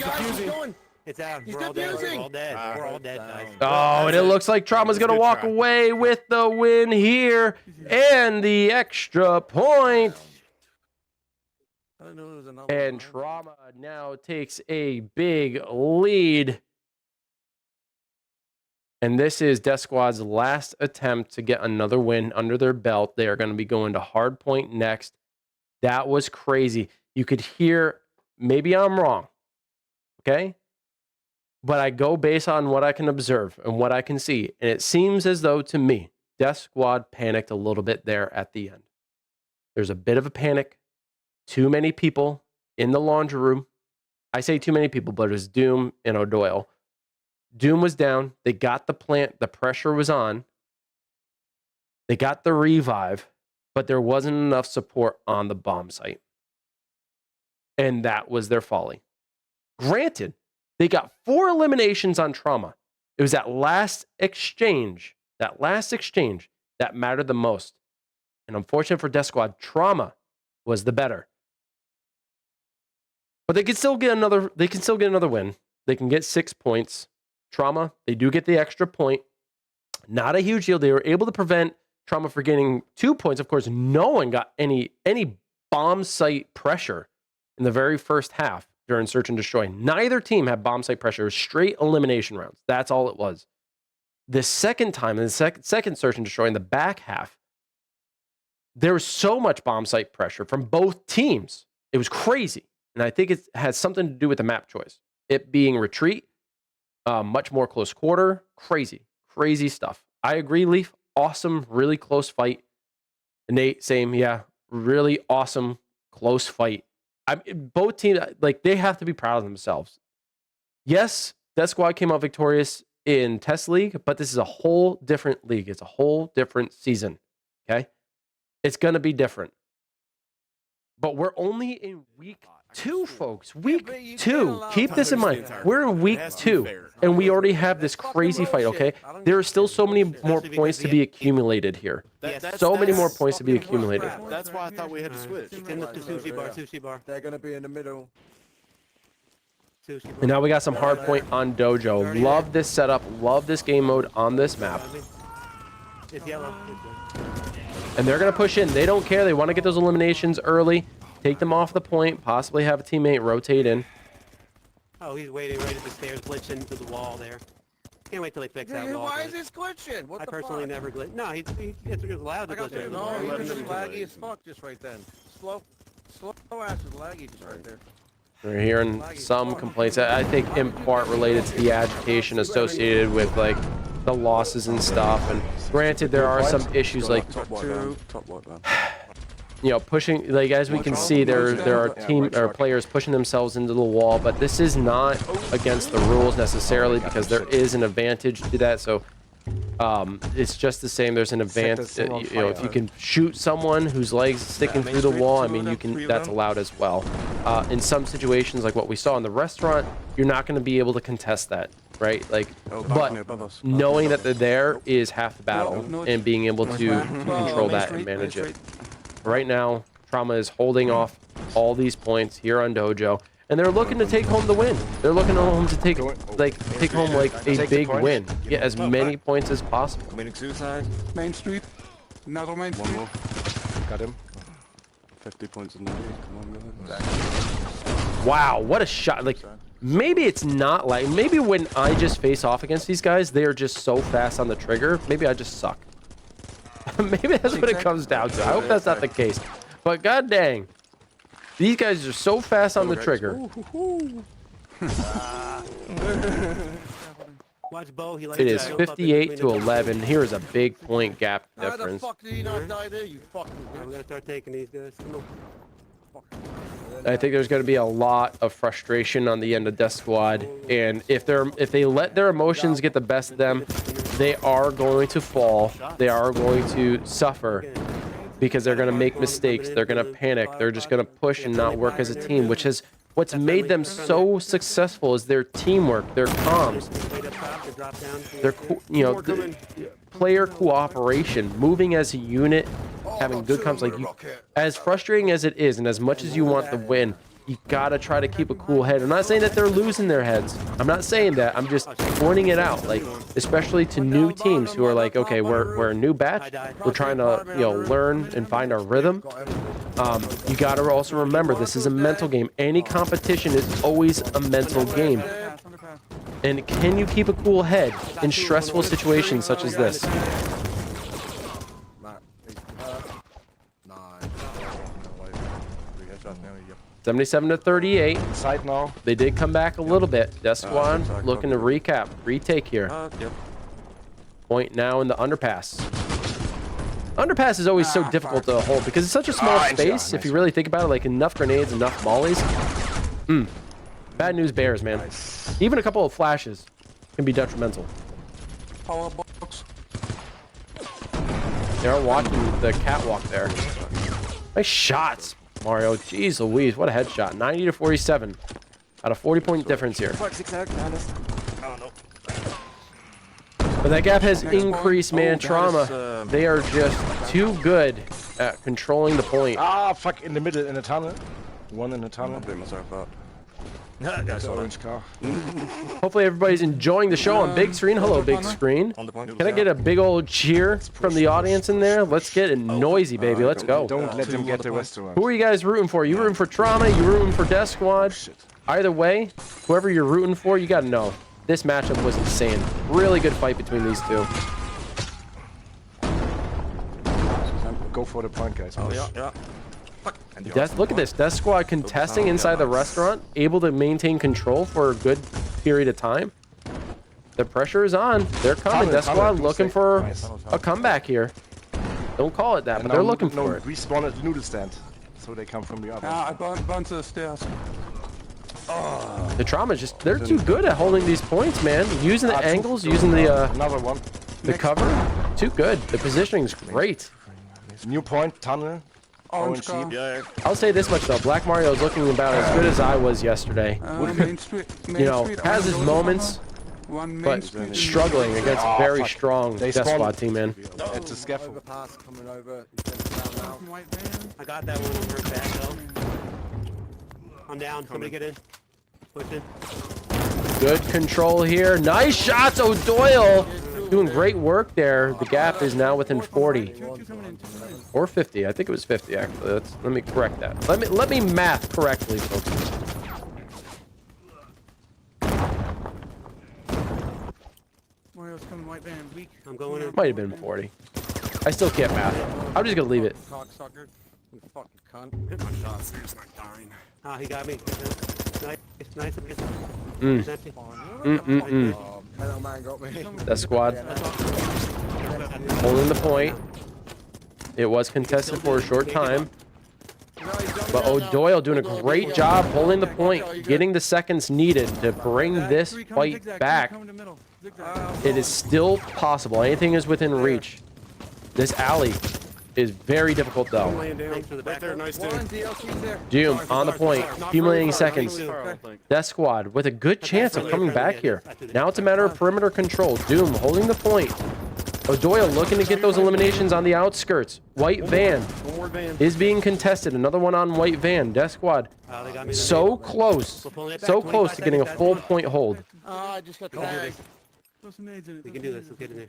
defusing. It's out. He's We're all dead. defusing. We're all dead. We're all dead, guys. Oh, and it looks like Trauma's going to Good walk try. away with the win here and the extra point. I didn't know there was another And one. Trauma now takes a big lead. And this is Death Squad's last attempt to get another win under their belt. They are going to be going to hard point next. That was crazy. You could hear, maybe I'm wrong, okay? But I go based on what I can observe and what I can see. And it seems as though, to me, Death Squad panicked a little bit there at the end. There's a bit of a panic. Too many people in the laundry room. I say too many people, but it was Doom and O'Doyle. Doom was down. They got the plant. The pressure was on. They got the revive, but there wasn't enough support on the bomb site. And that was their folly. Granted, they got 4 eliminations on Trauma. It was that last exchange that mattered the most. And unfortunately for Death Squad, Trauma was the better. But they can still get another win. They can get 6 points. Trauma, they do get the extra point. Not a huge deal. They were able to prevent Trauma from getting 2 points. Of course, no one got any bomb site pressure in the very first half during Search and Destroy. Neither team had bomb site pressure. It was straight elimination rounds. That's all it was. The second time, in the second Search and Destroy in the back half, there was so much bomb site pressure from both teams. It was crazy. And I think it has something to do with the map choice. It being retreat, much more close quarter, crazy stuff. I agree, Leaf. Awesome, really close fight. Nate, same, yeah. Really awesome, close fight. Both teams, like, they have to be proud of themselves. Yes, DeathSquad came out victorious in Test League, but this is a whole different league. It's a whole different season, okay? It's going to be different. But we're only in week 2, folks. Week 2. Keep this in mind. We're in week 2, and we already have this crazy fight, okay? There are still so many more points to be accumulated here. So many more points to be accumulated. That's why I thought we had to switch. It's in the sushi bar. They're gonna be in the middle. Sushi bar. And now we got some hard point on Dojo. Love this setup. Love this game mode on this map. It's yellow. And they're going to push in. They don't care. They want to get those eliminations early. Take them off the point. Possibly have a teammate rotate in. Oh, he's waiting right at the stairs, glitching into the wall there. Can't wait till they fix that wall. Why is this glitching? What I the personally fuck? never glitch. No, it's allowed to glitch. No, even just laggy as fuck just right then. Slow ass is laggy just right there. We're hearing some complaints. I think in part related to the agitation associated with like the losses and stuff. And granted, there are some issues like Top white man. you know, pushing, like, as we can see, there are players pushing themselves into the wall, but this is not against the rules necessarily because there is an advantage to that. So it's just the same. There's an advantage, you know, if you can shoot someone whose legs sticking through the wall, I mean, you can, that's allowed as well. In some situations, like what we saw in the restaurant, you're not going to be able to contest that, right? Like, but knowing that they're there is half the battle, and being able to control that and manage it. Right now, Trauma is holding off all these points here on Dojo, and they're looking to take home the win. They're looking home to take home like a big win, get as many points as possible. Committing suicide. Main Street. Another Main Street. One more. Got him. 50 points in the lead. Come on, guys. Wow, what a shot! Like, maybe it's not like, maybe when I just face off against these guys, they are just so fast on the trigger. Maybe I just suck. Maybe that's what it comes down to. I hope that's not the case. But god dang, these guys are so fast on the trigger. Watch Bo. He likes It is 58 to 11. Here is a big point gap How the difference. fuck did he not die there, you fucking I'm gonna start taking these guys. I think there's going to be a lot of frustration on the end of DeathSquad, and if they let their emotions get the best of them, they are going to fall. They are going to suffer because they're going to make mistakes. They're going to panic. They're just going to push and not work as a team, which is what's made them so successful is their teamwork, their comms, their player cooperation, moving as a unit, having good comms. Like, as frustrating as it is, and as much as you want the win, you gotta try to keep a cool head. I'm not saying that they're losing their heads. I'm not saying that. I'm just pointing it out, like, especially to new teams who are like, okay, we're a new batch. We're trying to, you know, learn and find our rhythm. You gotta also remember, this is a mental game. Any competition is always a mental game. And can you keep a cool head in stressful situations such as this? 77 to 38. Side now. They did come back a little bit. DeathSquad looking to recap, retake here. Yep. Point now in the underpass. Underpass is always so difficult to hold because it's such a small space. If you really think about it, like enough grenades, enough mollies. Bad news bears, man. Even a couple of flashes can be detrimental. Power box. They're watching the catwalk there. Nice shots, Mario. Jeez Louise, what a headshot. 90 to 47. Out of 40-point difference here. But that gap has increased, man. Trauma. They are just too good at controlling the point. Ah, fuck, in the middle, in the tunnel. One in the tunnel. I'll blew myself up. That's orange car. Hopefully everybody's enjoying the show on big screen. Hello, big screen. Can I get a big old cheer from the audience in there? Let's get it noisy, baby. Let's go. Don't let them get the restaurant. Who are you guys rooting for? You rooting for Trauma? You rooting for DeathSquad? Either way, whoever you're rooting for, you got to know. This matchup was insane. Really good fight between these two. Go for the point, guys. Oh, yeah, yeah. And you Look at this. Death Squad contesting inside the restaurant, able to maintain control for a good period of time. The pressure is on. They're coming. Death Squad looking for a comeback here. Don't call it that, And but they're now looking for it. Respawn at the noodle stand. So they come from the other. I bounced to the stairs. The Trauma just, they're too good at holding these points, man. Using the angles, using the Another one. cover. Too good. The positioning's great. New point, tunnel. Orange sheep. car. Yeah. I'll say this much though, Black Mario is looking about as good as I was yesterday. Main street. Main You know, street, has his orange moments, one main but street. struggling against a very strong They Death spawn- Squad team, man. It's a scaffold. Overpass coming over. He's down now. From white van. I got that one. I'm hurt back though. I'm down. Somebody get in. Push in. Good control here. Nice shots, O'Doyle. Doing great work there. The gap is now within 40 Two coming in, two coming in. or 50. I think it was 50 actually. Let me correct that. Let me math correctly, folks. Mario's coming white van. Weak. I'm going in. Might have been 40. I still can't math. I'm just gonna leave it. Cocksucker. You fucking cunt. Hit my shots. There's my dying. Ah, he got me. Nice. Nice. Mm. It's empty. Hello, man, got me. Death Squad holding the point. It was contested for a short time, but O'Doyle doing a great job holding the point, getting the seconds needed to bring this Three coming fight zigzag, three back. coming to middle. Zigzag. It is still possible. Anything is within reach. This alley is very difficult though. Laying down. Thanks for the Right there, backup. nice dude. One DLC's there. Doom on the point, accumulating seconds. Death Squad with a good chance of coming back here. Now it's a matter of perimeter control. Doom holding the point. O'Doyle looking to get those eliminations on the outskirts. White van One more van. is being contested. Another one on white van. Death Squad Oh, they got me. so close. So close to getting a full point hold. Oh, I just got tagged. Throw some nades in it. We throw can do some this. Let's nades get in there.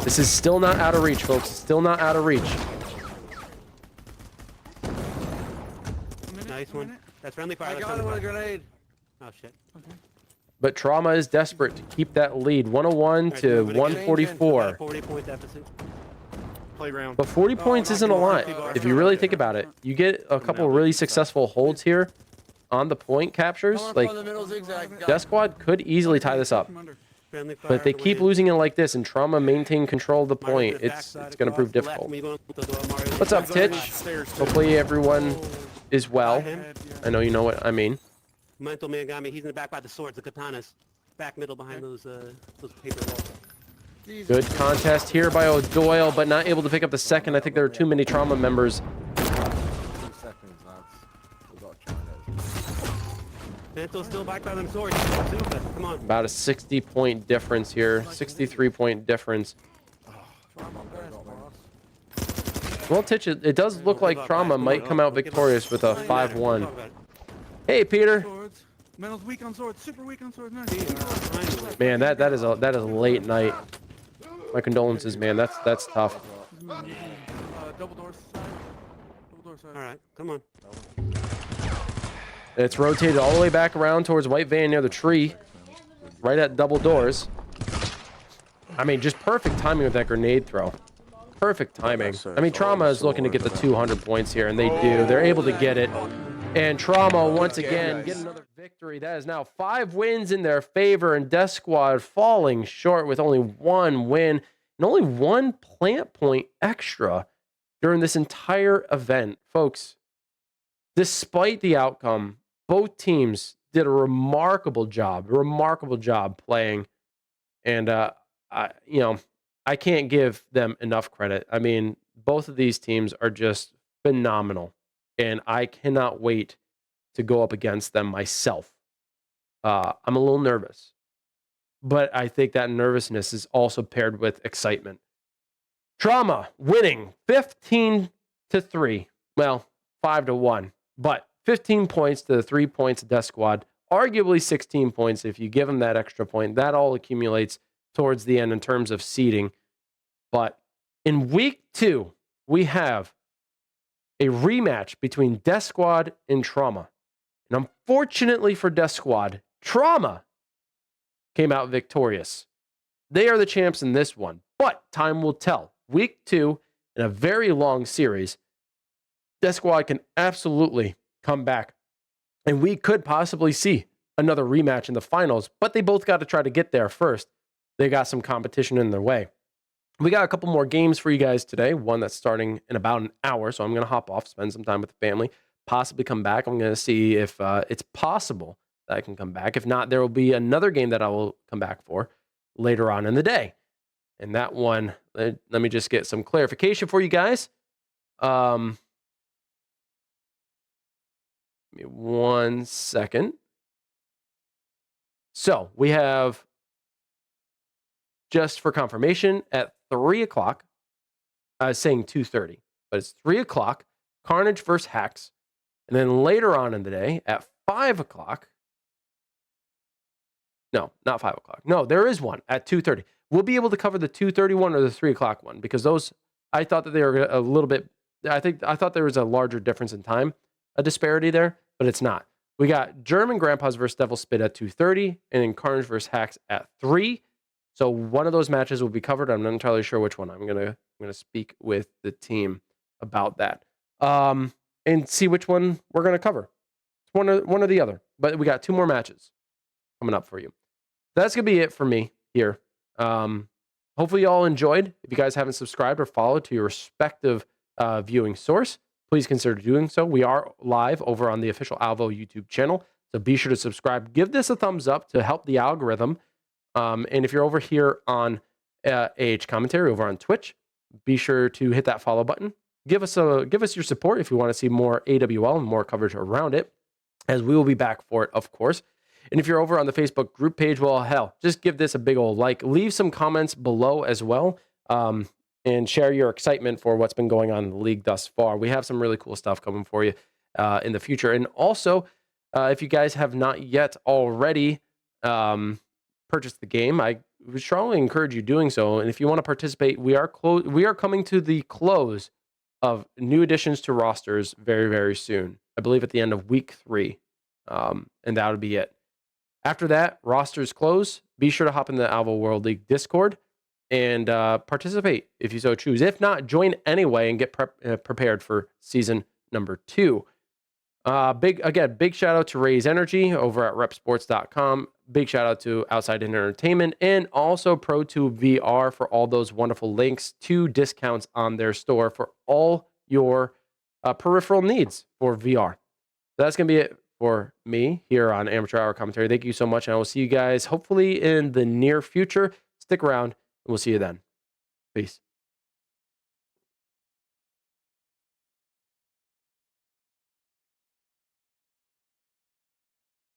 This is still not out of reach, folks. Still not out of reach. in it. A minute, Nice a one. minute. That's friendly fire. I That's got him friendly with a fire. grenade. Oh shit. But Trauma is desperate to keep that lead. 101 to 144. 40 point deficit. Playground. But 40 points isn't a lot if you really think about it. You get a couple really successful holds here on the point captures. Come on, Like, from the middle zigzag. Death Squad could easily tie this up. From under. Friendly fire. But if they to keep win. losing it like this and Trauma maintain control of the Mario point, to the it's backside going to prove across the left. difficult. Me going to the Mario. What's up, Titch? Stairs. too. Hopefully everyone is well. Him. Head, yeah. I know you know what I mean. Mental man got me. He's in the back by the swords, the katanas. Back middle behind those paper walls. Good contest here by O'Doyle, but not able to pick up the second. I think there are too many Trauma members. 2 seconds, lads. We got China. Mental's still back by them swords. Super. Come on. About a 60-point difference here. 63-point difference. Well, Titch, it does look like Trauma might come out victorious with a 5-1. Hey, Peter. Swords. Mental's weak on swords. Super weak on swords. Nice. Man, that is a late night. My condolences, man. That's tough. Double door side. Double door side. All right. Come on. It's rotated all the way back around towards white van near the tree, right at double doors. I mean, just perfect timing with that grenade throw. Perfect timing. I mean, Trauma is looking to get the 200 points here, and they do. They're able to get it. And Trauma, once again, get another victory. That is now 5 wins in their favor, and Death Squad falling short with only 1 win and only 1 plant point extra during this entire event. Folks, despite the outcome, both teams did a remarkable job playing. And, I can't give them enough credit. I mean, both of these teams are just phenomenal. And I cannot wait to go up against them myself. I'm a little nervous, but I think that nervousness is also paired with excitement. Trauma winning 15-3. Well, 5-1, but 15 points to the 3 points of Death Squad. Arguably 16 points if you give them that extra point. That all accumulates towards the end in terms of seeding. But in week 2, we have a rematch between Death Squad and Trauma. And unfortunately for Death Squad, Trauma came out victorious. They are the champs in this one. But time will tell. Week 2 in a very long series, DeathSquad can absolutely come back. And we could possibly see another rematch in the finals, but they both got to try to get there first. They got some competition in their way. We got a couple more games for you guys today. One that's starting in about an hour, so I'm going to hop off, spend some time with the family, possibly come back. I'm going to see if it's possible that I can come back. If not, there will be another game that I will come back for later on in the day. And that one, let me just get some clarification for you guys. Give me 1 second. So we have, just for confirmation, at 3 o'clock, I was saying 2:30, but it's 3 o'clock, Carnage versus Hacks. And then later on in the day at 5 o'clock, no, not 5 o'clock. No, there is one at 2:30. We'll be able to cover the 2:30 one or the 3 o'clock one because those, I thought that they were a little bit, I thought there was a larger difference in time, a disparity there, but it's not. We got German Grandpas versus Devil Spit at 2:30 and then Carnage versus Hacks at 3. So one of those matches will be covered. I'm not entirely sure which one. I'm gonna speak with the team about that and see which one we're gonna cover. It's one or the other. But we got 2 more matches coming up for you. That's gonna be it for me here. Hopefully you all enjoyed. If you guys haven't subscribed or followed to your respective viewing source, please consider doing so. We are live over on the official Alvo YouTube channel, so be sure to subscribe. Give this a thumbs up to help the algorithm. And if you're over here on AH Commentary over on Twitch, be sure to hit that follow button. Give us your support if you want to see more AWL and more coverage around it, as we will be back for it, of course. And if you're over on the Facebook group page, well, hell, just give this a big old like. Leave some comments below as well, and share your excitement for what's been going on in the league thus far. We have some really cool stuff coming for you in the future. And also, if you guys have not yet already purchased the game, I would strongly encourage you doing so. And if you want to participate, we are coming to the close of new additions to rosters very, very soon. I believe at the end of week 3, and that would be it. After that, rosters close. Be sure to hop in the Alvo World League Discord and participate if you so choose. If not, join anyway and get prepared for season number 2. Big shout out to Raise Energy over at repsports.com. Big shout out to Outside In Entertainment and also Pro2 VR for all those wonderful links to discounts on their store for all your peripheral needs for VR. That's going to be it for me here on Amateur Hour Commentary. Thank you so much, and I will see you guys hopefully in the near future. Stick around, and we'll see you then. Peace.